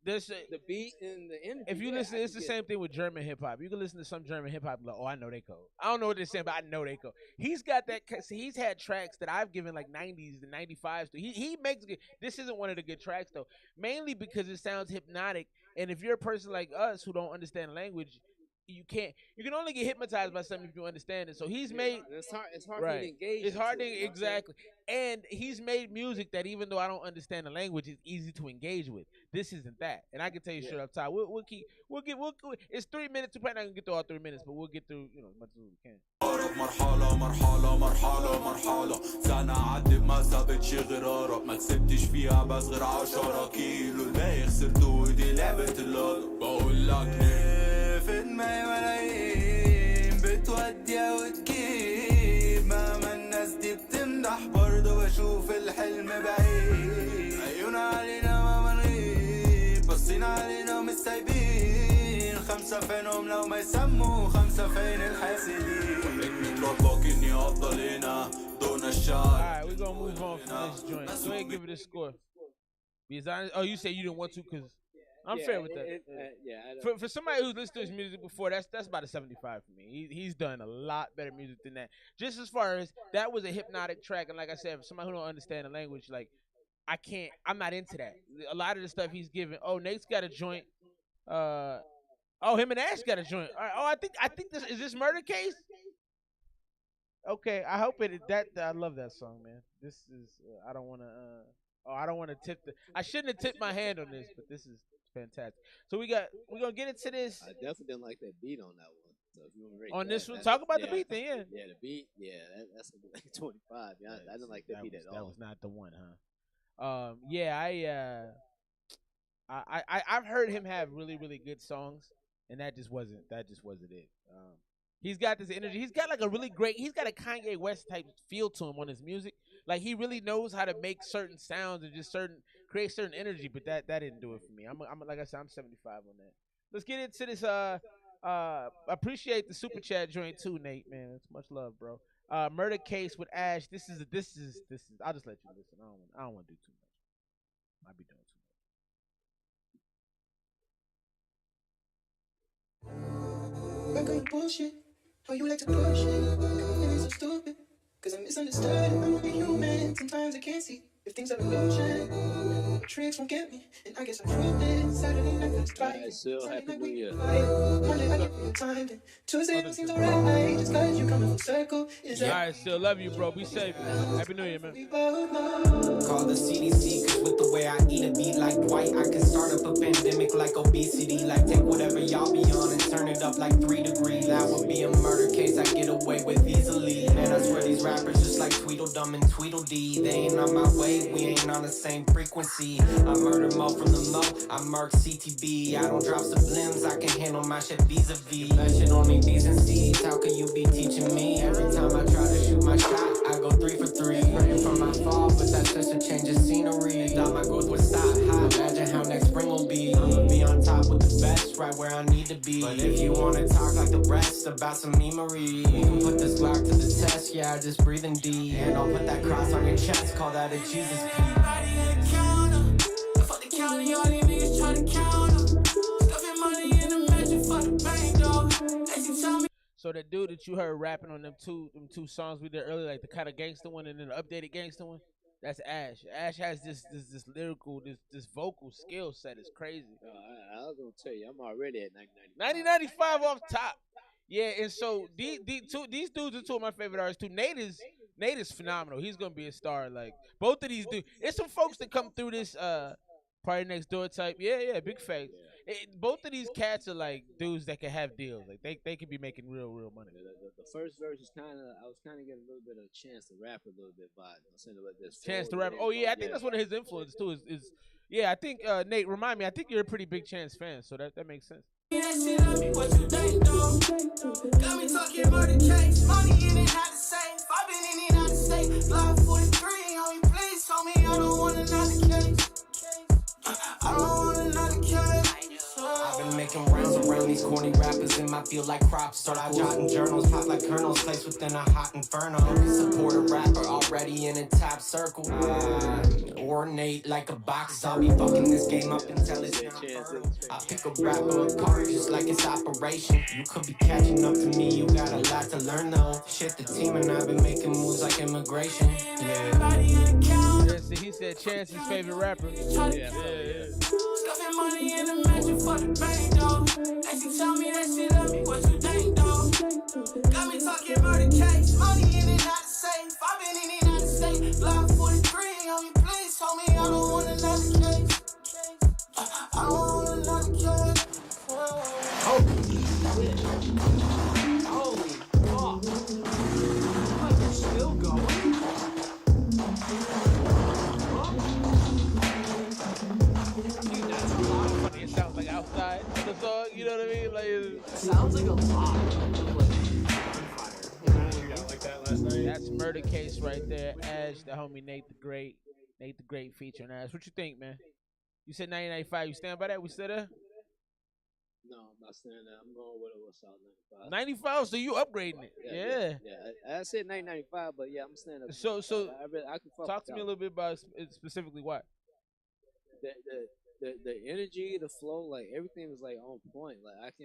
But the beat and the energy. If you listen, it's the same thing with German hip hop. You can listen to some German hip hop, like, oh, I know they cold. I don't know what they're saying, but I know they cold. He's got that. He's had tracks that I've given like 90s and 95s to. He makes good. This isn't one of the good tracks though, mainly because it sounds hypnotic. And if you're a person like us who don't understand language, you can only get hypnotized by something if you understand it. So he's made it's hard for you to engage. It's hard to exactly. And he's made music that even though I don't understand the language, it's easy to engage with. This isn't that. And I can tell you straight up top. We'll it's 3 minutes. We're probably not gonna get through all 3 minutes, but we'll get through, as much as we can. مرحلة سنة عدي ما سابتش غير أقرب ما كسبتش فيها بس غير 10 كيلو الباقي خسرته ودي لعبة اللقطة بقول لك في دماغي ملايين بتودي وتجيب مهما الناس دي بتمدح برضه بشوف الحلم بعيد عيون علينا ما منغيب باصين علينا مش سايبين 5 فينهم لو ما يسموا 5 فين الحاسدين متربك اني افضل هنا دون الشعر. Alright, we're gonna move on from this joint. Go ahead and give it a score. Because you say you didn't want to because I'm fair with that. For somebody who's listened to his music before, that's about a 75 for me. He's done a lot better music than that. Just as far as that was a hypnotic track, and like I said, for somebody who don't understand the language, like I'm not into that. A lot of the stuff he's giving. Oh, Nate's got a joint. Him and Ash got a joint. I think this is this Murder Case. Okay, I hope I love that song, man. This is I don't want to tip I shouldn't have tipped my hand on this, but this is fantastic. So we're gonna get into this. I definitely didn't like that beat on that one. So if you want to rate on that, this one, talk about the beat then. Yeah, the beat. Yeah, that's like 25. Yeah, I didn't like that beat at all. That was not the one, huh? I've heard him have really, really good songs, and that just wasn't it. He's got this energy. He's got like he's got a Kanye West type feel to him on his music. Like he really knows how to make certain sounds and just create certain energy, but that didn't do it for me. I'm like I said, I'm 75 on that. Let's get into this. Appreciate the super chat joint too, Nate. Man, it's much love, bro. Murder Case with Ash. This is. I'll just let you listen. I don't want to do too much. Might be doing too much. Back on your bullshit. How you like to push it? And it's so stupid. misunderstood. I'm only human. Sometimes I can't see if things are illusion. Tricks won't get me, and I guess I'm fruitless. Saturday night feels right. So happy New Year. Monday I get real time. Then Tuesday it seems alright. Just cause you come in full circle. Alright, still love you, bro. Be safe. Happy New Year, man. Call the CDC, cause with the way I eat a beat like Dwight, I can start up a pandemic like obesity. Like take whatever y'all be on and turn it up like 3 degrees. That would be a murder case I get away with easily. Man, I swear these rappers just like Tweedledum and Tweedledee. They ain't on my wave, we ain't on the same frequency. I murder Mo from the Mo, I murk CTB. I don't drop sublims, I can handle my shit vis-a-vis. That shit only decencies, how can you be teaching me? Every time I try to shoot my shot, I go 3 for 3. Praying for my fall, but that's just a change of scenery. Thought my growth would stop high, imagine how next spring will be. I'ma be on top with the best, right where I need to be. But if you wanna talk like the rest about some memory, you can put this Glock to the test, yeah, just breathing deep. And I'll put that cross on your chest, call that a Jesus beat. Everybody in the counter, fuck the county, all these niggas try to counter. Stuffing money in the mansion for the bank, dog. They can tell me. So that dude that you heard rapping on them two songs we did earlier, like the kind of gangster one and then the updated gangster one, that's Ash. Ash has this lyrical, this vocal skill set. It's crazy. I was gonna tell you, I'm already at 1995 off top. Yeah, and so these dudes are two of my favorite artists too. Nate is phenomenal. He's gonna be a star. Like both of these dudes. It's some folks that come through this Party Next Door type. Yeah, big facts. Both of these cats are like dudes that can have deals. Like they can be making real money. The first verse was I was kind of getting a little bit of a chance to rap a little bit by this. Chance to rap. Oh yeah, I think that's one of his influences too. Is yeah, I think Nate, remind me. I think you're a pretty big Chance fan, so that makes sense. That shit on me, what you think, dog? Got me talking murder case, money in and out the safe. I've been in and out the state. Block 43, on you please told me I don't want another case. I don't want another case. I've been making rounds around these corny rappers in my field like crop circles. Jotting journals, pop like kernels, placed within a hot inferno. Support a rapper already in a top circle. Ornate like a box. I'll be fucking this game up until it's not fertile. I pick a rapper apart just like it's operation. You could be catching up to me, you got a lot to learn though. Shit, the team and I've been making moves like immigration. Yeah, see, he said Chance's favorite rapper. Yeah. Stuffing money in the mansion for the bank, dog. They can tell me that shit on me, what you think, dog? Got me talking murder case, money in and out the safe. I've been in and out the state. Block 43, on you please told me I don't want another case. I don't want another case. Holy fuck. What, you're still going? It sounds like outside the song, you know what I mean? Like it sounds like a lot. That's Murder Case right there. Ash, the homie Nate the Great featuring Ash. What you think, man? You said 1995. You stand by that? We still there? No, I'm not standing there. I'm going with what's out 95. 95. So you upgrading it? Yeah. I said 1995, but yeah, I'm standing up. So I can talk to me a little bit about specifically what. The energy, the flow, like everything was like on point. Like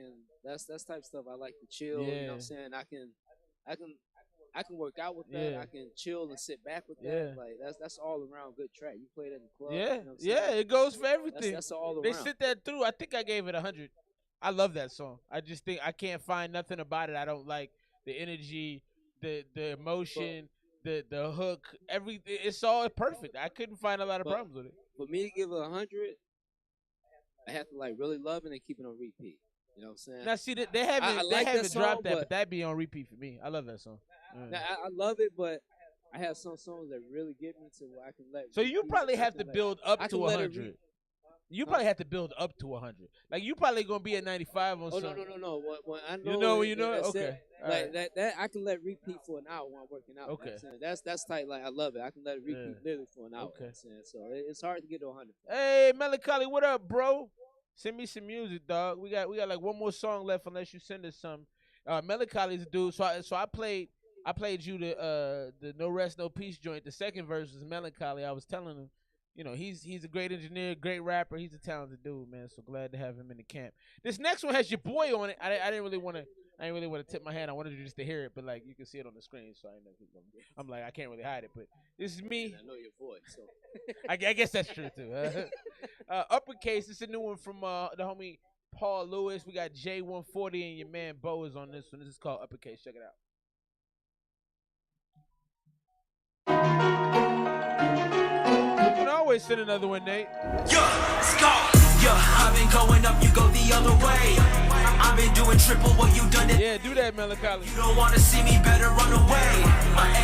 that's type of stuff I like to chill. Yeah. You know what I'm saying? I can work out with that. Yeah. I can chill and sit back with that. Yeah. Like that's all around good track. You play it in the club. Yeah, You know what I'm yeah, saying? it goes for everything. That's all around. They sit that through. I think I gave it 100. I love that song. I just think I can't find nothing about it I don't like. The energy, the emotion, the hook, everything. It's all perfect. I couldn't find a lot of problems with it. For me to give it 100, I have to like really love it and keep it on repeat. You know what I'm saying? Now see, they haven't like that song, dropped that, but that be on repeat for me. I love that song. Now, I love it, but I have some songs that really get me to where I can let. So you probably have to build up to 100. You probably have to build up to 100. Like you probably gonna be at 95 on. Oh something. no! When I know, you know when you know it. Okay. Like that, I can let repeat for an hour when I'm working out. Okay. You know that's tight. Like I love it. I can let it repeat literally for an hour. Okay. So it's hard to get to 100. Hey, Melancholy, what up, bro? Send me some music, dog. We got like one more song left unless you send us some. Melancholy's a dude. So I played you the No Rest No Peace joint. The second verse was Melancholy. I was telling him, you know, he's a great engineer, great rapper. He's a talented dude, man. So glad to have him in the camp. This next one has your boy on it. I didn't really want to I ain't really want to tip my hand. I wanted you just to hear it, but like you can see it on the screen, so I'm like I can't really hide it. But this is me. And I know your voice, so I guess that's true too. Uppercase. This is a new one from the homie Paul Lewis. We got J140 and your man Bo is on this one. This is called Uppercase. Check it out. You can always send another one, Nate. Let's go. I've been going up, you go the other way. I've been doing triple what you done it. Yeah, do that, Melancholy. You don't wanna see me, better run away.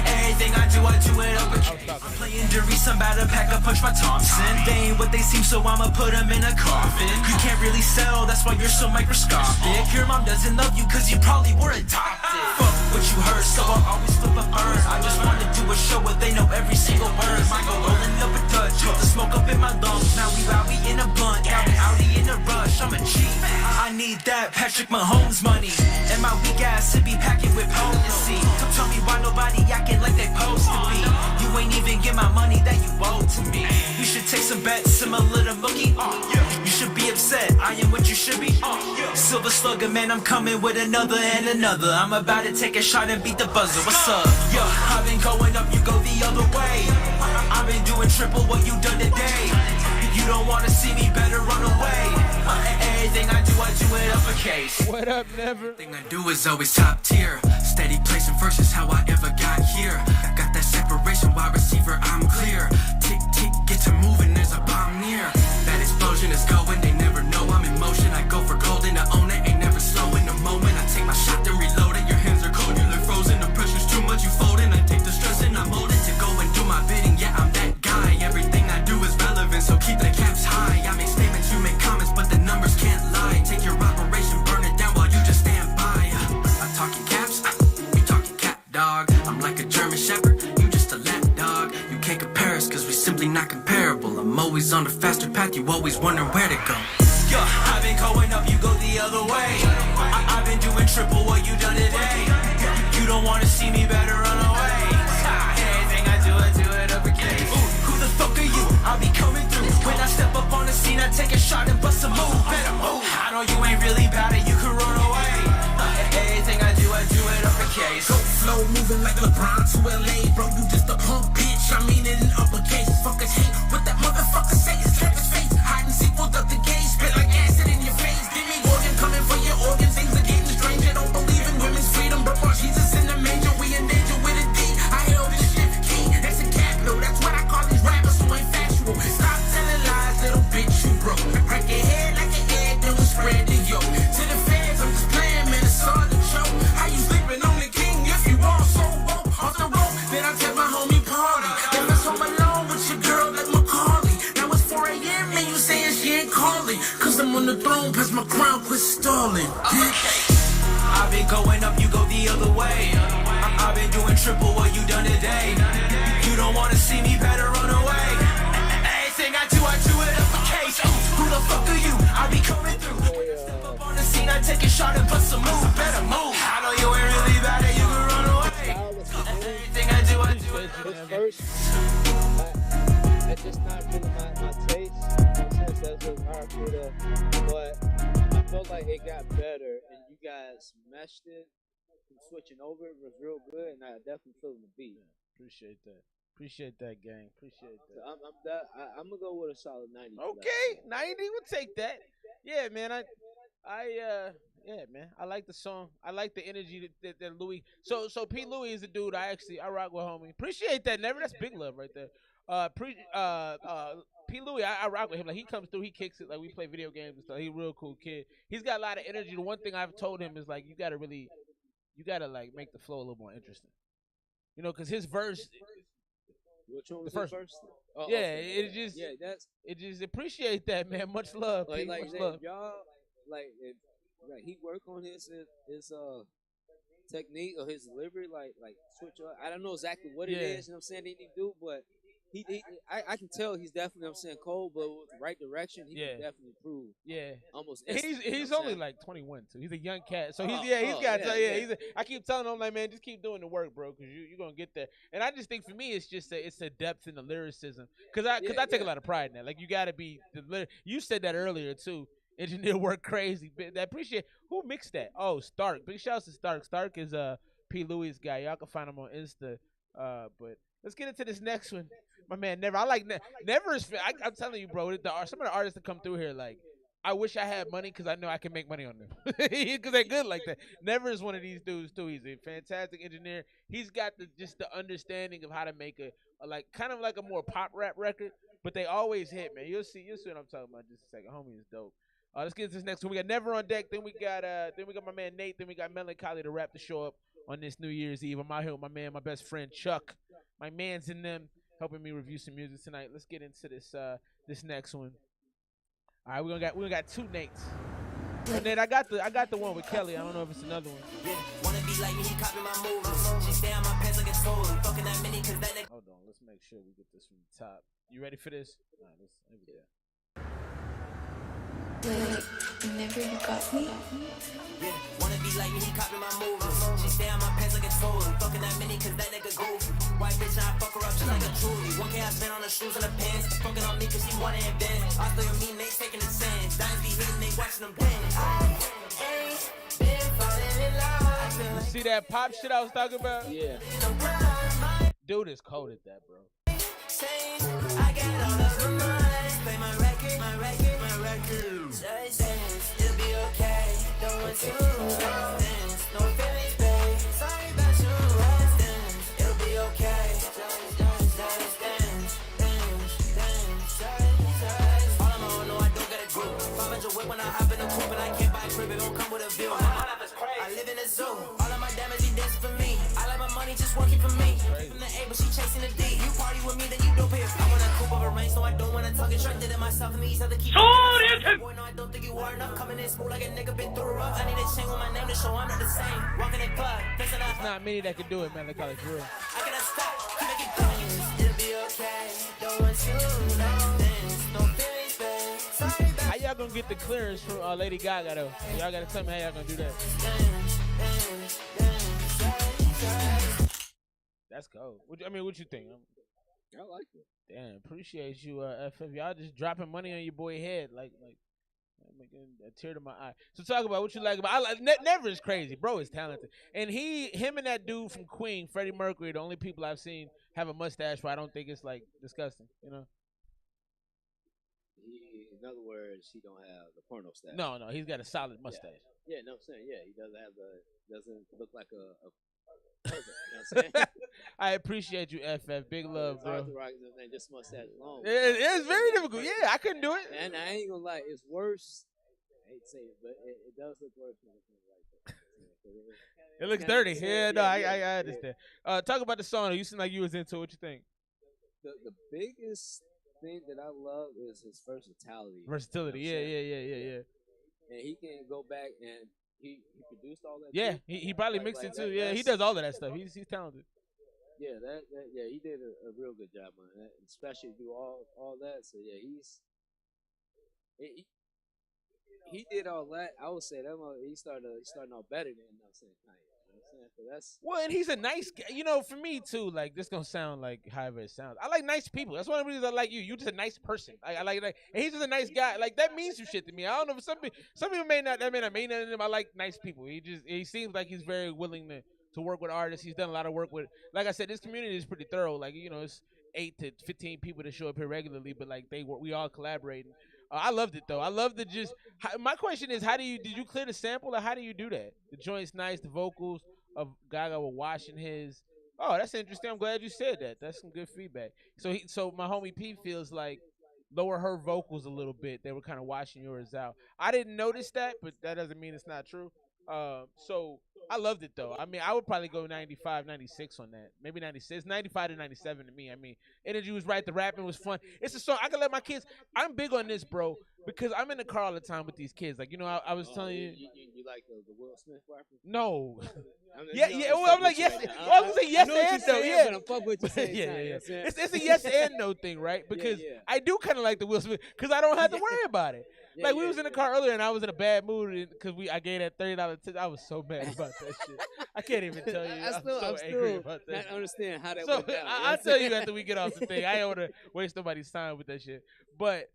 Everything I do it up. I'm playing dirty, some batter pack, I punch my Thompson. They ain't what they seem, so I'ma put them in a coffin. You can't really sell, that's why you're so microscopic. Your mom doesn't love you, cause you probably were adopted. Fuck what you heard, so I'll always flip a bird. I just wanna do a show where they know every single word. I go rolling up a Dutch, put the smoke up in my lungs. Now we rowdy in a blunt, now we outy in a rush. I'm a G. I need that Patrick Mahomes money, and my weak ass to be packing with potency. Tell me why nobody acting like they supposed to be. You ain't even get my money that you owe to me. You should take some bets similar to Mookie. You should be upset, I am what you should be. Silver Slugger, man, I'm coming with another and another. I'm about to take a shot and beat the buzzer. What's up? I've been going up, you go the other way. I've been doing triple what you done today. You don't wanna see me, better run away. Everything I do it uppercase. What up, Never? Everything I do is always top tier. Steady placing first is how I ever got here. Got that separation, wide receiver, I'm clear. Tick, tick, get to moving, there's a bomb near. That explosion is going, they never know I'm in motion. I go for gold and I own it, ain't never slow in the moment. I take my shot, then reload it. Your hands are cold, you look frozen. The pressure's too much, you folding. I take the stress and I mold it to go and do my bidding. Yeah, I'm that guy. Everything I do is relevant, so keep the caps high. I make statements, you make comments, but the numbers can't lie. Take your operation, burn it down while you just stand by. I talking caps, you talking cat dog. I'm like a German shepherd, you just a lap dog. You can't compare us, cause we simply not comparable. I'm always on the faster path, you always wonder where to go. I've been going up, you go the other way. I've been doing triple what you done today. You don't wanna see me, better run away. Anything I do it uppercase. Who the fuck are you? I'll be coming through. When I step up on the scene, I take a shot and bust a move. Better move. I know you ain't really bad and you can run away. Anything I do it uppercase. Go flow, moving like LeBron to LA, bro. You just a punk bitch. I mean it in uppercase. Fuckers hate what that motherfucker say. It's Travis face. Hide and seek, pulled up the gauge. Spit like acid in your face. Give me organ coming for your organs. Things are getting strange. I don't believe in women's freedom, but for Jesus in the manger, we in danger with a D. I held this shit key. That's a capital. That's what I call these rappers who ain't factual. Stop telling lies, little bitch, you broke. Crack your head like an egg, then we spread the yolk. To the fans, I'm just playing, man, it's all a joke. How you sleeping on the king if you all so woke? Off the rope, then I tell my homie party. If it's home alone with your girl like Macaulay. Now it's 4 a.m. and you saying she ain't calling. Cause I'm on the throne, pass my crown, quit stalling. I've been going up, you go the other way. I've been doing triple what you done today. You don't wanna see me, better run away. Anything I do it uppercase. Who the fuck are you? I'll be coming through. Step up on the scene, I take a shot and bust a move. Better move. I know you ain't really bad and you can run away. Anything I do it first. That's just not really my taste. Since that's what hard for the, but I felt like it got better and you guys meshed it. Switching over it was real good, and I definitely feel the beat. Appreciate that. Appreciate that, gang. Appreciate that. So I'm gonna go with a solid 90. Okay, 90. We'll take that. Yeah, man. Yeah, man. I like the song. I like the energy that Louis. So P. Louis is a dude I rock with, homie. Appreciate that. Never. That's big love right there. P. Louis, I rock with him. Like he comes through, he kicks it. Like we play video games and stuff. He's a real cool kid. He's got a lot of energy. The one thing I've told him is like you gotta like make the flow a little more interesting. You know, because his verse. Which one was the first verse? Oh, yeah, okay. It just appreciate that, man. Much love. Like much love. Y'all like he work on his technique or his delivery, like switch up. I don't know exactly what it is, you know what I'm saying, he do, but I can tell he's definitely, you know what I'm saying, cold, but with the right direction, he can definitely improve. Yeah. Almost he's only like 21 too. He's a young cat. So I keep telling him like, man, just keep doing the work, bro, because you're gonna get there. And I just think for me it's just it's the depth in the lyricism. Cause I take a lot of pride in that. Like you gotta be you said that earlier too. Engineer work crazy. I appreciate who mixed that. Oh, Stark. Big shouts to Stark. Stark is P. Louis guy. Y'all can find him on Insta. But let's get into this next one. My man, Never. I like Never is. I'm telling you, bro. Some of the artists that come through here, like, I wish I had money because I know I can make money on them because they're good like that. Never is one of these dudes too. He's a fantastic engineer. He's got the understanding of how to make a like kind of like a more pop rap record, but they always hit, man. You'll see what I'm talking about. Just a second, homie is dope. Let's get into this next one. We got Never on deck. Then we got my man Nate. Then we got Melancholy to wrap the show up on this New Year's Eve. I'm out here with my best friend Chuck. My man's in them helping me review some music tonight. Let's get into this next one. All right, we got two Nates. And then I got the one with Kelly. I don't know if it's another one. Yeah, wanna be like me, he copy my moves. She stay on my pants like it's gold. Fucking that mini cause that nigga. Hold on, let's make sure we get this from the top. You ready for this? All right, let's go. Whenever you got me. Yeah, wanna be like me, he copy my moves. She stay on my pants like it's gold. Fucking that mini cause that nigga goofy. White bitch, now I fuck her up just like a jewelry. 1K I spent on the shoes and the pants. Fucking on me cause she wanna advance. I still me, Nate taking the sands. Dimes be hitting, they watching them dance. You see that pop shit I was talking about? Yeah. Dude is cold at that, bro. I got all of the money. Play my record. Dance, it'll be okay. Don't want to dance. No feelings, babe. Sorry about you. Dance, it'll be okay. Dance. All I'm on, no, I don't got a group. 500 whip when I hop in the coupe and I can't buy a crib. It don't come with a view. I live in a zoo. All of my damage, he dancing for me. I like my money just working for me. From the A, but she chasing the D. You party with me, then you don't pay. I wanna coupe over range, so I don't wanna talk it straight. Did it myself and me, so to keep. Boy, no, I don't think you are enough. Coming in smooth like a nigga been through rough. I need a chain with my name to show I'm not the same. Walking in club, fixing up. It's not many that can do it, man. They call it real. I cannot stop, keep making dance. It'll be okay. Don't want to dance. No feelings, babe. Sorry about. How y'all gonna get the clearance from Lady Gaga though? Y'all gotta tell me how y'all gonna do that. That's cool. What you think? I like it. Damn, appreciate you, FF. Y'all just dropping money on your boy head, like making a tear to my eye. So talk about what you like about. Never is crazy, bro. Is talented, and him and that dude from Queen, Freddie Mercury, the only people I've seen have a mustache where I don't think it's like disgusting, you know. In other words, he don't have the porno stash. No, he's got a solid mustache. Yeah, no, I'm saying, yeah, he doesn't look like a pervert, you know what I'm saying? I appreciate you, FF. Big love, bro. Just mustache alone. It's very difficult. Yeah, I couldn't do it. And I ain't gonna lie, it's worse. I hate to say it, but it does look worse when it's like that. It looks dirty. Yeah, no, I understand. Talk about the song. You seem like you was into it. What you think? The biggest thing that I love is his versatility. Versatility, yeah. And he can go back and he produced all that. Yeah, he probably mixed it too. Yeah, he does all of that stuff. He's talented. Yeah, yeah, he did a real good job on that, especially do all that. So yeah, he did all that. I would say that he's starting out better than saying Kanye. You know what I'm saying? So that's well, and he's a nice guy. You know, for me too. Like this gonna sound like however it sounds. I like nice people. That's one of the reasons I like you. You're just a nice person. I like and he's just a nice guy. Like that means some shit to me. I don't know. Some people may not mean nothing to him. I like nice people. He seems like he's very willing to work with artists. He's done a lot of work with. Like I said, this community is pretty thorough. Like it's 8 to 15 people that show up here regularly, but like we all collaborating. I loved it though. I loved it. My question is, did you clear the sample, or how do you do that? The joint's nice. The vocals of Gaga were washing his. Oh, that's interesting. I'm glad you said that. That's some good feedback. So my homie P feels like lower her vocals a little bit. They were kind of washing yours out. I didn't notice that, but that doesn't mean it's not true. So I loved it though. I mean, I would probably go 95, 96 on that. Maybe 96, 95 to 97 to me. I mean, energy was right. The rapping was fun. It's a song I can let my kids. I'm big on this, bro, because I'm in the car all the time with these kids. Like, I was telling you. You like the Will Smith rapper? No. Yeah. Well, I'm like yes. Well, I was gonna say yes and no. Yeah. But I'm fuck with you. Yeah. It's a yes and no thing, right? Because I do kind of like the Will Smith because I don't have to worry about it. Like we was in the car earlier and I was in a bad mood because I gave that $30 tip. I was so mad about that shit. I can't even tell you. I'm so angry about that. Not understand how that so went down. I'll tell you after we get off the thing. I don't want to waste nobody's time with that shit. But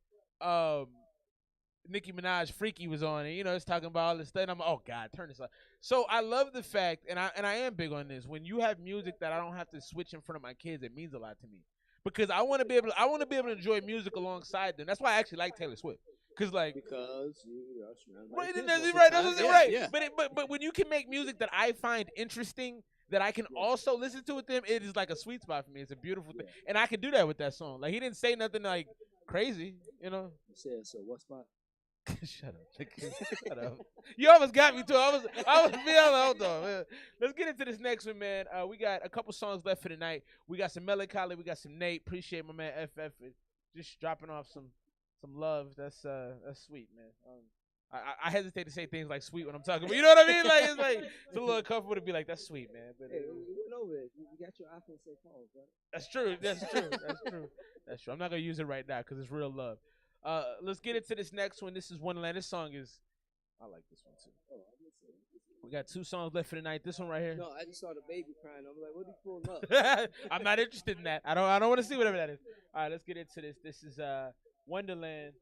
Nicki Minaj Freaky was on, and you know it's talking about all this stuff. And I'm oh God, turn this off. So I love the fact, and I am big on this. When you have music that I don't have to switch in front of my kids, it means a lot to me because I want to be able to enjoy music alongside them. That's why I actually like Taylor Swift. Because you are surrounded by right, kids that's most of right, the time. that's right. Yeah. But when you can make music that I find interesting, that I can also listen to with them, it is like a sweet spot for me. It's a beautiful thing, and I can do that with that song. Like he didn't say nothing like crazy, you know. Said so. What spot? Shut up. Shut up. You almost got me too. I was hold on, man. Let's get into this next one, man. We got a couple songs left for the night. We got some Melancholy, we got some Nate. Appreciate my man FF just dropping off some love. That's sweet, man. I hesitate to say things like sweet when I'm talking, but you know what I mean? Like it's a little uncomfortable to be like, that's sweet, man. But hey, we went over it. You got your iPhone say pause, right? That's true. That's true. I'm not gonna use it right now because it's real love. Let's get into this next one. This is Wonderland. This song is, I like this one too. We got 2 songs left for the night. This one right here. No, I just saw the baby crying. I'm like, what are you pulling up? I'm not interested in that. I don't want to see whatever that is. All right, let's get into this. This is Wonderland.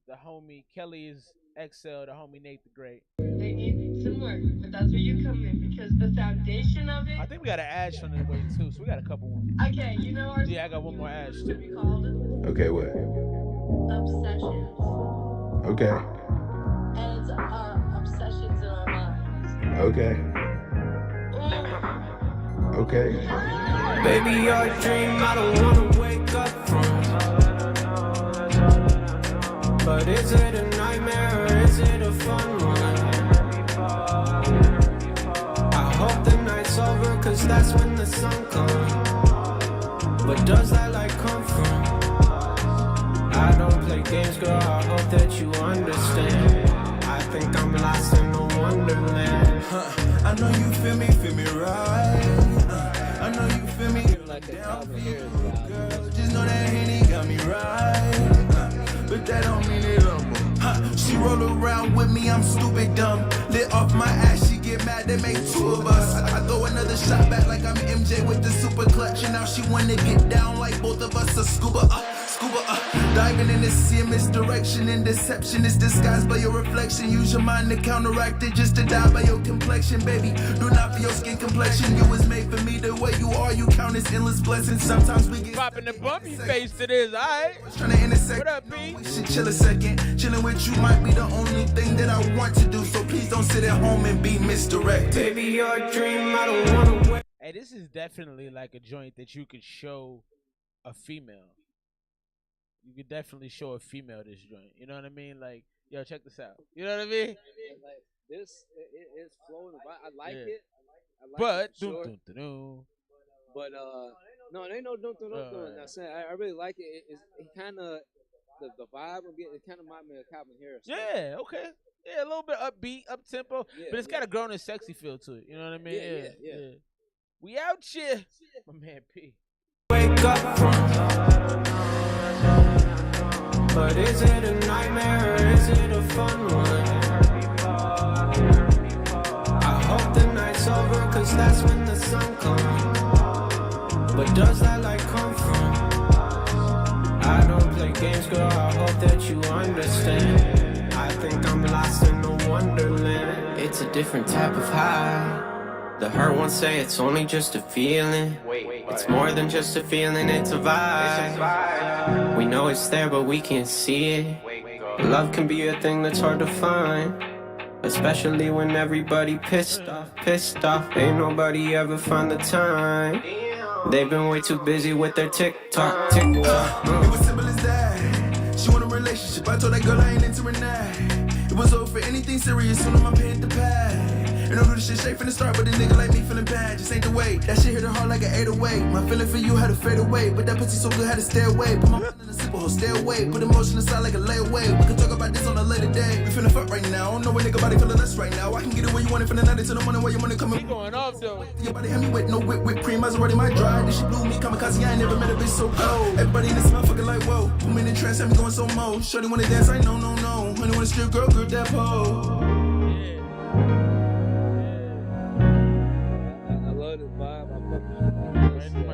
The homie Kelly is XL. The homie Nate the Great. They need some work, but that's where you come in because the foundation of it. I think we got an Ash on the way too, so we got a couple ones. Okay, you know our. Yeah, I got one more Ash too. We called it Okay, what? obsessions. Okay. And it's our obsessions in our minds. Okay. Okay. Baby, your dream, I don't wanna wake up from. But is it a nightmare or is it a fun one? I hope the night's over, cause that's when the sun comes. But does that light come from? I don't play games, girl, I hope that you understand. I think I'm lost in a wonderland. I know you feel me right. I know you feel me. Like a Calvin Harris Girl, just know that Henny got me right. But that don't mean it humble. She roll around with me, I'm stupid dumb. Lit off my ass, she get mad, they make 2 of us. I throw another shot back like I'm MJ with the super clutch. And now she wanna get down like both of us are scuba diving in the sea of misdirection and deception is disguised by your reflection. Use your mind to counteract it just to die by your complexion, baby. Do not for your skin complexion. You was made for me the way you are. You count as endless blessings. Sometimes we get popping the bumpy face to this, alright? Trying to intersect. What up, B? We should chill a second. Chilling with you might be the only thing that I want to do. So please don't sit at home and be misdirected. Baby, your dream, I don't wanna wait. Hey, this is definitely like a joint that you could show a female. You could definitely show a female this joint. You know what I mean? Like, yo, check this out. You know what I mean? Like this, it's flowing. I like it. I like but it, sure. But no, it ain't no dun. I'm saying I really like it. It kind of the vibe I'm getting. It kind of reminds me of Calvin Harris. Yeah. Okay. Yeah, a little bit upbeat, up tempo, but it's got a grown and sexy feel to it. You know what I mean? Yeah. We out here, my man P. Wake up from. But is it a nightmare or is it a fun one? I hope the night's over, cause that's when the sun comes. But does that light come from? I don't play games, girl, I hope that you understand. I think I'm lost in a wonderland. It's a different type of high. The hurt ones say it's only just a feeling. It's more than just a feeling, it's a vibe. We know it's there, but we can't see it. Love can be a thing that's hard to find, especially when everybody pissed off. Ain't nobody ever find the time. They've been way too busy with their TikTok. It was simple as that. She want a relationship. I told that girl I ain't into her now. It was over for anything serious soon as my pen hit the pad. And I do this shit straight from the start, but a nigga like me feeling bad just ain't the way. That shit hit her hard like an 808. My feeling for you had to fade away, but that pussy so good had to stay away. Put my mind in a simple hole, stay away. Put emotion aside like a layaway. We can talk about this on a later day. We finna fuck right now. I don't know what nigga body feeling us right now. I can get it where you want it from the night until the morning where your money coming. Going off though. Your body had me wet, no whipped cream. I was already my dry. Then she blew me kamikaze. I ain't never met a bitch so cold. Everybody in this motherfucker like whoa. Put me in the trance, had me going so mo. Shorty wanna dance, I no. Honey wanna strip, girl, grip that pole.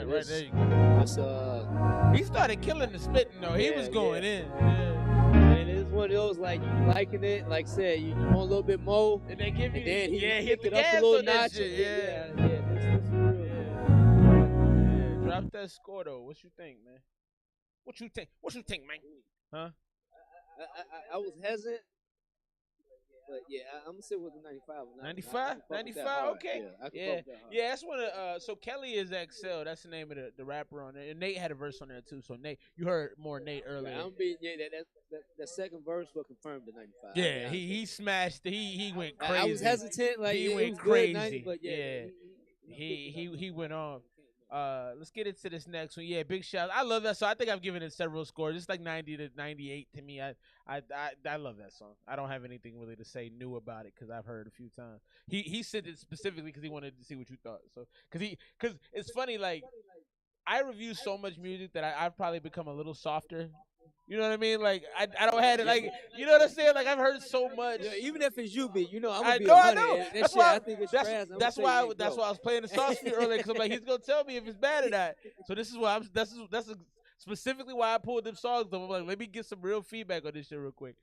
Right there you go. He started killing the spitting though. He was going in. And it is one of those like you liking it, like said you want a little bit more, and they give you, and then he hit the it up gas a little on that notch. shit. Yeah. Drop that score though. What you think, man? What you think, man? Huh? I was hesitant. But yeah, I'm gonna sit with the 95. 95? 95? Okay. Yeah, that's one of so Kelly is XL. That's the name of the rapper on there. And Nate had a verse on there too. So Nate, you heard more Nate earlier. That second verse will confirm the 95. Yeah, he smashed. He went crazy. I was hesitant, like he went was crazy. Good 90, but he went on. Let's get into this next one. Yeah, big shout. I love that song. I think I've given it several scores. It's like 90 to 98 to me. I love that song. I don't have anything really to say new about it because I've heard it a few times. He sent it specifically because he wanted to see what you thought. So because it's funny, like I review so much music that I've probably become a little softer. You know what I mean? Like I don't have it. Like you know what I'm saying? Like I've heard so much. Yeah, even if it's you, B, you know I'm gonna I be know. I know. That's why I think it's trash. That's why I was playing the sauce for you earlier because I'm like he's gonna tell me if it's bad or not. So this is why that's specifically why I pulled them songs. I'm like, let me get some real feedback on this shit real quick.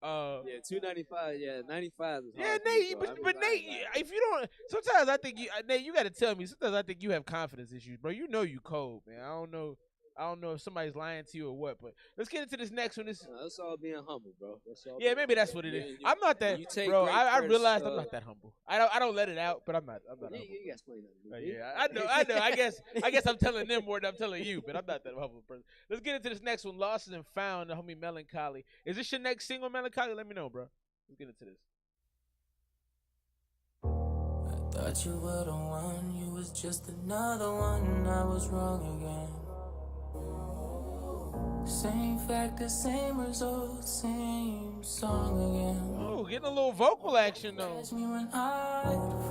295. Yeah, 95 is hard. Yeah, Nate, but Nate, if you don't, sometimes I think Nate, you got to tell me. Sometimes I think you have confidence issues, bro. You know you cold, man. I don't know if somebody's lying to you or what, but let's get into this next one. That's all being humble, bro. Maybe that's what it is. I'm not that, bro. I realized I'm not that humble. I don't let it out, but I'm not humble. You guys play that. Yeah, I know. I guess I'm telling them more than I'm telling you, but I'm not that humble person. Let's get into this next one. Lost and Found, the homie Melancholy. Is this your next single, Melancholy? Let me know, bro. Let's get into this. Thought you were the one, you was just another one. I was wrong again. Same factor, same result, same song again. Oh, getting a little vocal action though. Catch me when I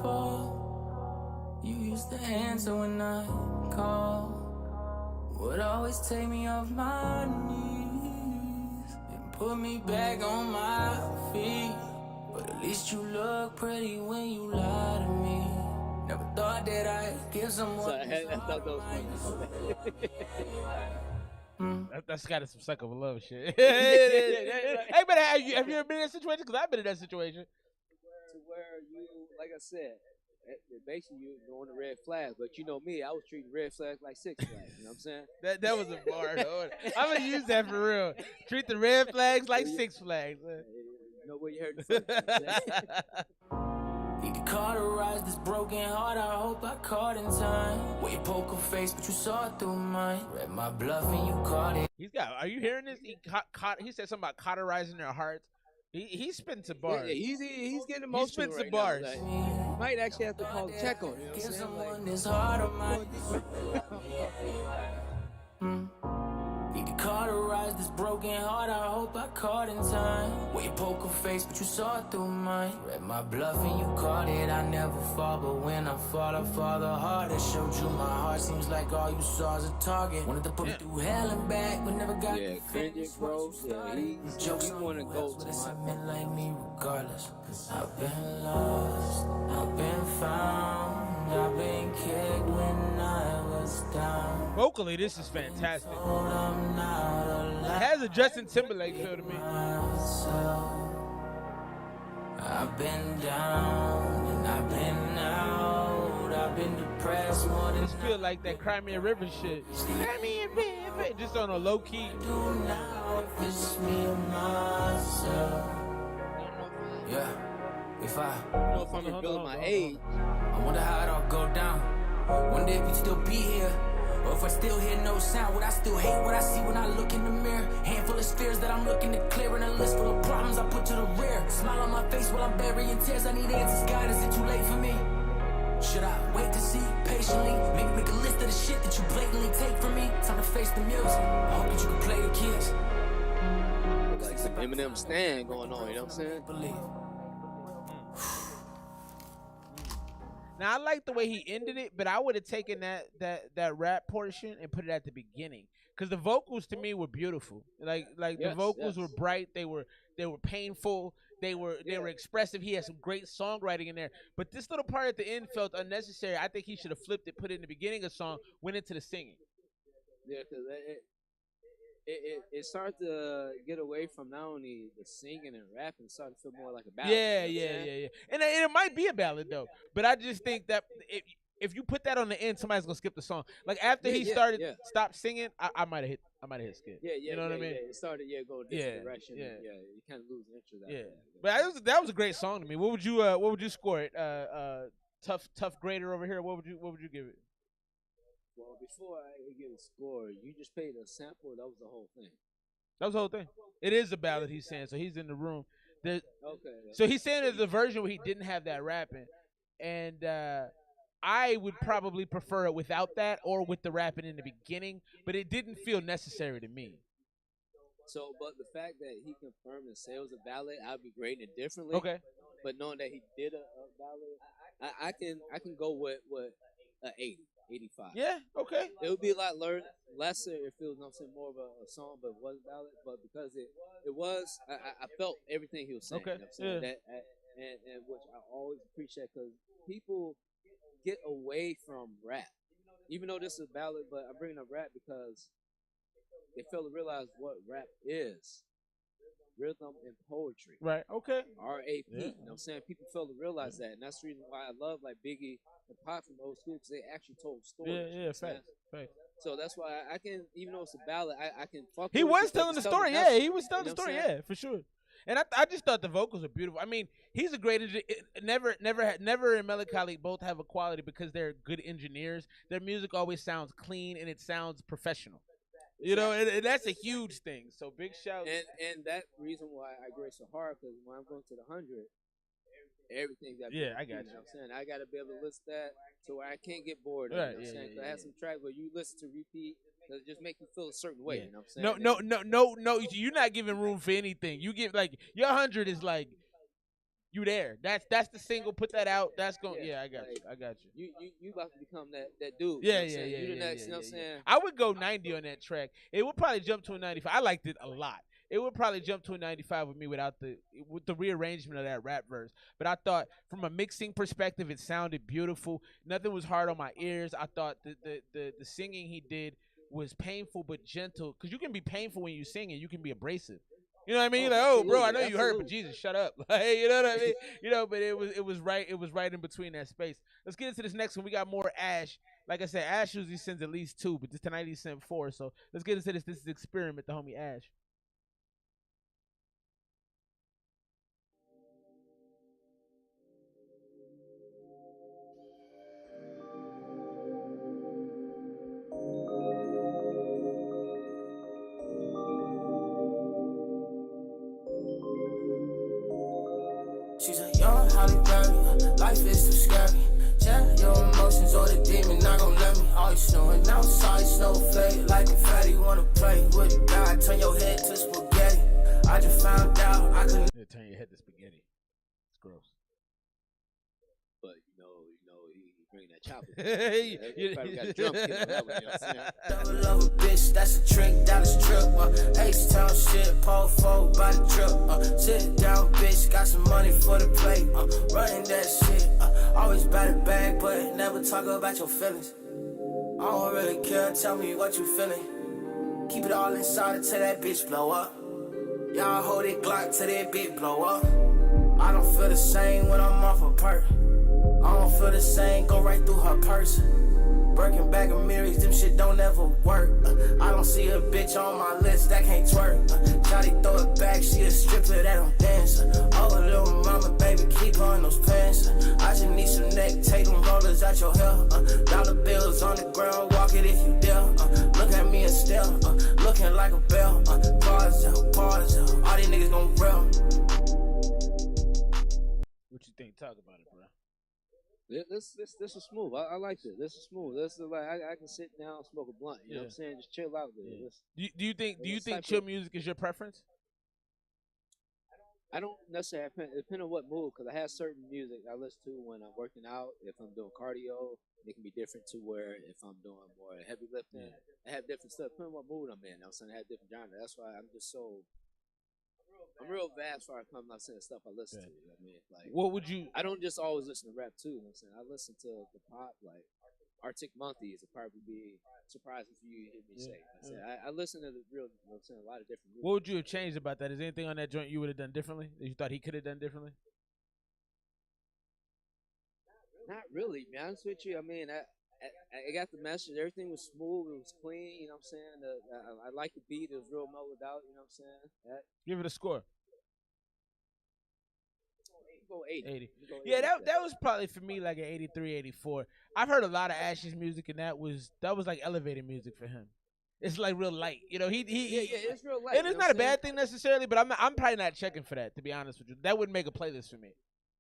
fall. You used to answer when I call. Would always take me off my knees and put me back on my feet. But at least you look pretty when you lie to me. Never thought that I'd give someone. I thought that was That's got some suck of love shit. Hey, but have you ever been in that situation? Because I've been in that situation. To where you, like I said, basically you going to red flags, but you know me, I was treating red flags like Six Flags. You know what I'm saying? That was a bar. Though. I'm gonna use that for real. Treat the red flags like Six Flags. You know where you heard it. Need to cauterize this broken heart. I hope I caught in time. Way poker face, but you saw it through mine. Read my bluff and you caught it. He's got. Are you hearing this? He said something about cauterizing their hearts. He spins some bars. Yeah, he's getting emotional. He spins some bars. Like, might actually have to call the check on it. You know what I'm saying? This heart of mine. Need to cauterize this broken heart. I hope I caught in time. Way poker face, but you saw it through mine. Read my bluff and you caught it. I never fall, but when I fall the harder. Showed you my heart. Seems like all you saw is a target. Wanted to put me through hell and back, but never got. Yeah, Kendrick, bro. Yeah, he's jokes. Want to go to something like me, regardless. I've been lost. I've been found. I've been kicked when I was down. Vocally, this is fantastic. It has a Justin Timberlake feel to me. I've been down and I've been out. I've been depressed more than. This feel like that Crimea River shit. Crimea River, just on a low key. Now if it's me and myself. Yeah. If I know if I'm gonna build my age, I wonder how it all go down. Wonder if you'd still be here, or if I still hear no sound. Would I still hate what I see when I look in the mirror? Handful of spheres that I'm looking to clear, and a list full of problems I put to the rear. Smile on my face while I'm burying tears. I need answers, God, is it too late for me? Should I wait to see patiently? Maybe make a list of the shit that you blatantly take from me. Time to face the music. I hope that you can play the kids. Like some Eminem stand going on, you know what I'm saying? Believe. Now I like the way he ended it, but I would have taken that rap portion and put it at the beginning because the vocals to me were beautiful. Like the vocals were bright. They were painful. They were expressive. He had some great songwriting in there. But this little part at the end felt unnecessary. I think he should have flipped it, put it in the beginning of the song, went into the singing. Yeah, because it started to get away from not only the singing and rapping, it started to feel more like a ballad. Yeah, you know what I'm saying? yeah. And it might be a ballad though, but I just think that if you put that on the end, somebody's gonna skip the song. Like after he stopped singing, I might have hit skip. Yeah, you know what I mean? Yeah. It started going a different direction. Yeah, you kind of lose interest. But that was a great song to me. What would you score it? Tough grader over here. What would you give it? Well, before I give a score, you just played a sample. That was the whole thing. That was the whole thing. It is a ballad he's saying. So he's in the room. Okay. So he's saying there's a version where he didn't have that rapping, and I would probably prefer it without that or with the rapping in the beginning. But it didn't feel necessary to me. So, but the fact that he confirmed and said it was a ballad, I'd be grading it differently. Okay. But knowing that he did a ballad, I can go with an 80. 85. Yeah, okay. It would be a lot lesser if it was, more of a song, but it wasn't ballad. But because it was, I felt everything he was saying. Okay. You know what I'm saying? And which I always appreciate because people get away from rap. Even though this is a ballad, but I'm bringing up rap because they fail to realize what rap is. Rhythm and poetry. Right, okay. R.A.P. Yeah. You know what I'm saying? People fail to realize that. And that's the reason why I love like Biggie and Pop from old school because they actually told stories. Yeah, fact. So that's why I can, even though it's a ballad, I can fuck He with was it telling the story. Yeah, he was telling the story. Yeah, for sure. And I just thought the vocals are beautiful. I mean, he's a great never in Melancholy both have a quality because they're good engineers. Their music always sounds clean and it sounds professional. You know, and that's a huge thing. So big shout. And that reason why I grade so hard because when I'm going to the 100, everything's got. Yeah, I got you. You know what I'm saying? I got to be able to list that so where I can't get bored. Right, you know what I'm saying? Cause I have some tracks where you listen to repeat. Does it just make you feel a certain way? You know what I'm saying? No. You're not giving room for anything. You give like your 100 is like you there. That's the single. Put that out. That's going. Yeah, I got you. You about to become that dude. Yeah, you know yeah. You the next. You know what I'm saying? I would go 90 on that track. It would probably jump to a 95. I liked it a lot. It would probably jump to a 95 with me with the rearrangement of that rap verse. But I thought from a mixing perspective, it sounded beautiful. Nothing was hard on my ears. I thought the singing he did was painful but gentle. Because you can be painful when you sing and you can be abrasive. You know what I mean? Like, bro, I know you hurt, but Jesus, shut up. Like, you know what I mean? You know, but it was right. It was right in between that space. Let's get into this next one. We got more Ash. Like I said, Ash usually sends at least 2, but tonight he sent 4. So let's get into this. This is Experiment, the homie Ash. She's a young Halle Berry, life is too scary. Tell your emotions or the demon not gon' let me. All you snowing outside, snowflake like confetti. Wanna play with God, turn your head to spaghetti. I just found out I couldn't turn your head to spaghetti. It's gross. But you know, he bring that chopper. You probably got a drum kit on that one. You know what I'm saying? love a bitch, that's a trick, Dallas trip. H-Town shit, Paul Folk by the trip. Sit down, bitch, got some money for the plate. Running that shit, always by the bag, but never talk about your feelings. I don't really care, tell me what you feeling. Keep it all inside until that bitch blow up. Y'all hold it Glock till that bitch blow up. I don't feel the same when I'm off a perk. I don't feel the same, go right through her purse. Birkin bag of mirrors, them shit don't ever work. I don't see a bitch on my list that can't twerk. Shawty throw it back, she a stripper that don't dance. Oh, little mama, baby, keep her in those pants. I just need some neck, take them rollers out your hair. Dollar bills on the ground, walk it if you dare. Look at me and stare, looking like a bell. Pause out, all these niggas gon' real. What you think? Talk about it, bro. This is smooth. I like this. This is smooth. This is like I can sit down and smoke a blunt. You know what I'm saying? Just chill out there. Yeah. Do you think chill music is your preference? I don't necessarily depend on what mood because I have certain music I listen to when I'm working out. If I'm doing cardio, it can be different to where if I'm doing more heavy lifting, I have different stuff. Depending on what mood I'm in. I'm saying I have different genres. That's why I'm real vast far come not saying stuff I listen to. You know what I mean? Like, what would you? I don't just always listen to rap too. You know what I'm saying? I listen to the pop, like Arctic Monkeys would probably be surprising for you to hear me say. I listen to a lot of different movies. What would you have changed about that? Is there anything on that joint you would have done differently that you thought he could have done differently? Not really, to be honest with you. I mean, I got the message. Everything was smooth. It was clean. You know what I'm saying? I like the beat. It was real mellowed out. You know what I'm saying? Give it a score. Go 80. Yeah, that was probably for me like an 83, 84. I've heard a lot of Ash's music, and that was like elevator music for him. It's like real light, you know. It's real light. And it's not a bad thing necessarily, but I'm probably not checking for that, to be honest with you. That wouldn't make a playlist for me,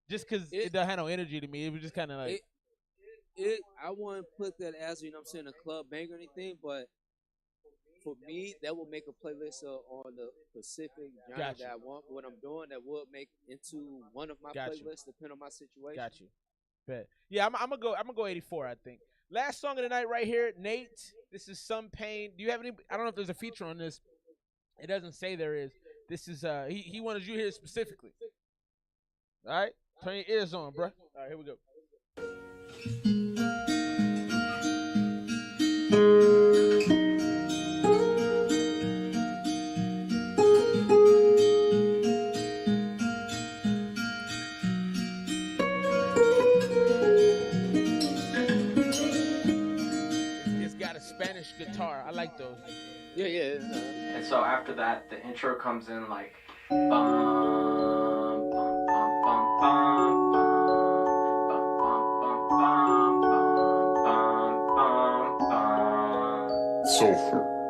just because it doesn't have no energy to me. It was just kind of like I wouldn't put that as, you know what I'm saying, a club bang or anything, but for me, that will make a playlist on the specific genre that I want. What I'm doing, that will make into one of my playlists, depending on my situation. Got you. Bet. Yeah, I'm gonna go 84. I think. Last song of the night right here, Nate. This is Some Pain. Do you have any? I don't know if there's a feature on this. It doesn't say there is. This is he wanted you here specifically. All right, turn your ears on, bro. All right, here we go. It's got a Spanish guitar. I like those. Yeah. And so after that, the intro comes in like bum, bum, bum, bum, bum,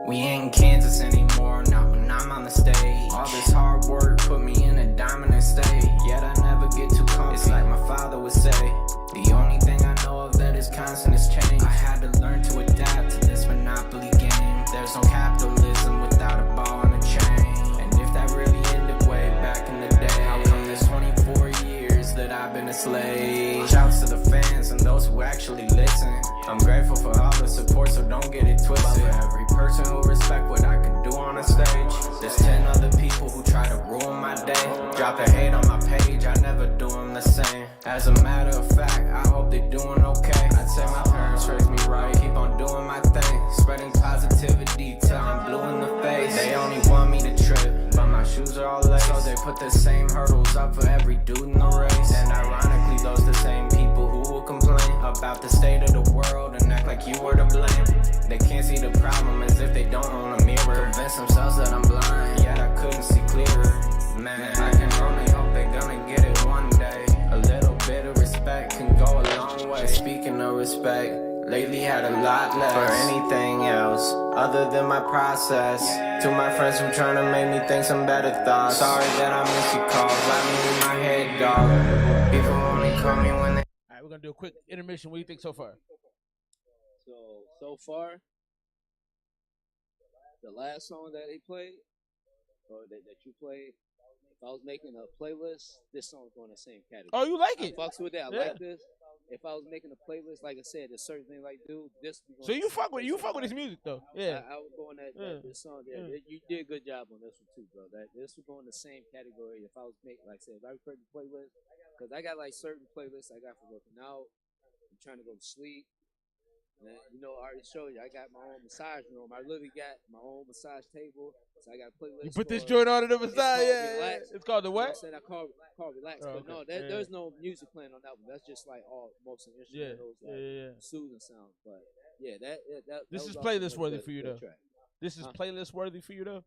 we ain't in Kansas anymore, not when I'm on the stage. All this hard work put me in a dominant state, yet I never get too comfy. It's like my father would say, the only thing I know of that is constant is change. I had to learn to adapt to this monopoly game. There's no capitalism without a ball and a chain. And if that really ended way back in the day, how come there's 24 years that I've been a slave? Shouts to the fans and those who actually listen. I'm grateful for all the support, so don't get it twisted. For every person who respect what I can do on a stage, there's 10 other people who try to ruin my day. Drop a hate on my page, I never do them the same. As a matter of fact, I hope they're doing okay. I'd say my parents raised me right, keep on doing my thing, spreading positivity till I'm blue in the face. They only want me to trip, but my shoes are all laced, so they put the same hurdles up for every dude in the race. And ironically, those the same people who will complain about the state of the world and act like you were to blame. They can't see the problem as if they don't own a mirror. Convince themselves that I'm blind, yet I couldn't see clearer. Man, I can only hope they're gonna get it one day. A little bit of respect can go a long way. Speaking of respect, lately had a lot less for anything else other than my process. To my friends who tryna make me think some better thoughts. Sorry that I miss your calls, I mean in my head, dog. People only call me when they. All right, we're gonna do a quick intermission. What do you think so far? So far, the last song that they played, or that you played, if I was making a playlist, this song's going in the same category. Oh, you like it? I fucks with that. I like this. If I was making a playlist, like I said, there's certain things like do this. So you fuck with his music though, yeah. I would go on this song. Yeah, you did a good job on this one too, bro. This would go in the same category if I was making, like I said, if I created a playlist, because I got like certain playlists I got for working out, I'm trying to go to sleep. And, you know, I already showed you, I got my own massage room. I literally got my own massage table, so I got a playlist. You put this joint on the massage, yeah. It's called the what? I call Relax, but no, there's no music playing on that one. That's just like all most of the instrumentals, soothing sounds. But yeah, that this is playlist worthy for you though. This is playlist worthy for you though.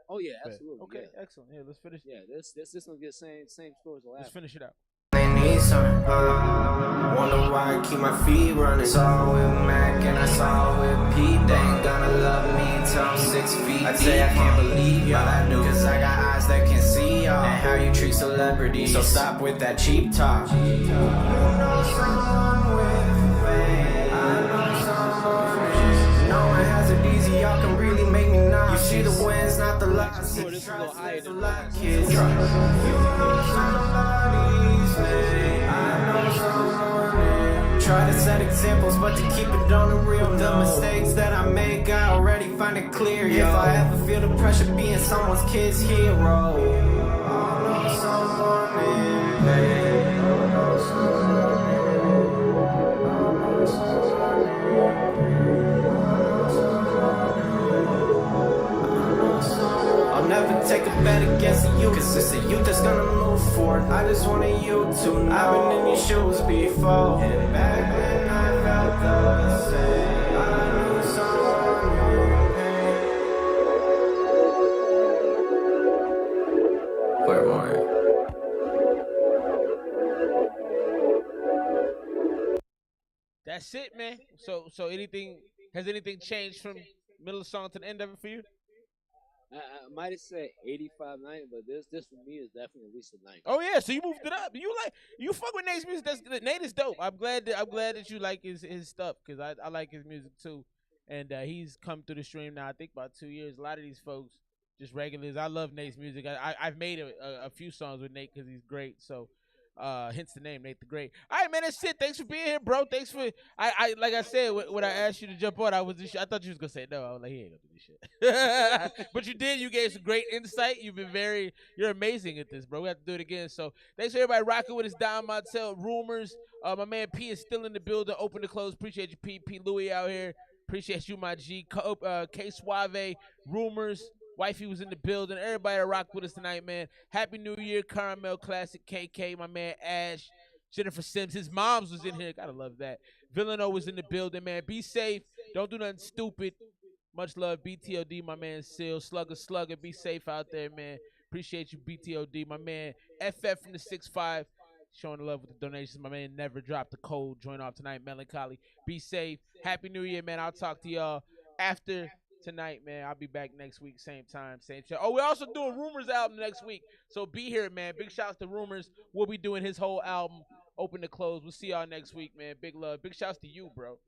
Oh yeah, absolutely. Okay, excellent. Yeah, let's finish. Yeah, this gonna get same scores as the last. Let's finish it out. They need some, wonder why I keep my feet running. Saw with Mac and I saw with Pete. They ain't gonna love me till I'm 6 feet. I'd say I can't believe y'all, I do, cause I got eyes that can see y'all and how you treat celebrities. So stop with that cheap talk. You know someone with fame, I know someone. No one has it easy, y'all can really make me not. You see the wins, not the losses. This is a little higher than that. Kids, you know somebody's name, I know someone. Try to set examples, but to keep it on the real, the mistakes that I make, I already find it clear. If I ever feel the pressure being someone's kid's hero, I know someone in pain. I know someone. purpose. It's the youth that's gonna move forward. I just wanted you to know I've been in these shoes before. And back when I felt the same, I knew someone in pain. Where more? That's it, man. So has anything changed from middle of the song to the end of it for you? I might have said 85, 90, but this for me is definitely at least a 90. Oh yeah, so you moved it up. You fuck with Nate's music. Nate is dope. I'm glad that you like his stuff because I like his music too, and he's come through the stream now. I think about 2 years. A lot of these folks just regulars. I love Nate's music. I've made a few songs with Nate because he's great. So. Hence the name, Nate the Great. All right, man, that's it. Thanks for being here, bro. Thanks for I like I said when I asked you to jump on, I thought you was gonna say no. I was like, he ain't gonna do this shit. But you did. You gave some great insight. You're amazing at this, bro. We have to do it again. So thanks for everybody rocking with us. Don Montel, Rumors. My man P is still in the building. Open to close. Appreciate you, P Louie out here. Appreciate you, my G. K Suave, Rumors. Wifey was in the building. Everybody that rocked with us tonight, man. Happy New Year, Caramel Classic, KK, my man Ash, Jennifer Sims. His mom's was in here. Gotta love that. Villano was in the building, man. Be safe. Don't do nothing stupid. Much love, BTOD, my man Seal. Slugger. Be safe out there, man. Appreciate you, BTOD. My man FF from the 6'5", showing the love with the donations. My man Never dropped the code. Join off tonight, Melancholy. Be safe. Happy New Year, man. I'll talk to y'all after tonight, man. I'll be back next week, same time, same show. Oh, we're also doing Rumors album next week, so be here, man. Big shouts to Rumors. We'll be doing his whole album, open to close. We'll see y'all next week, man. Big love. Big shouts to you, bro.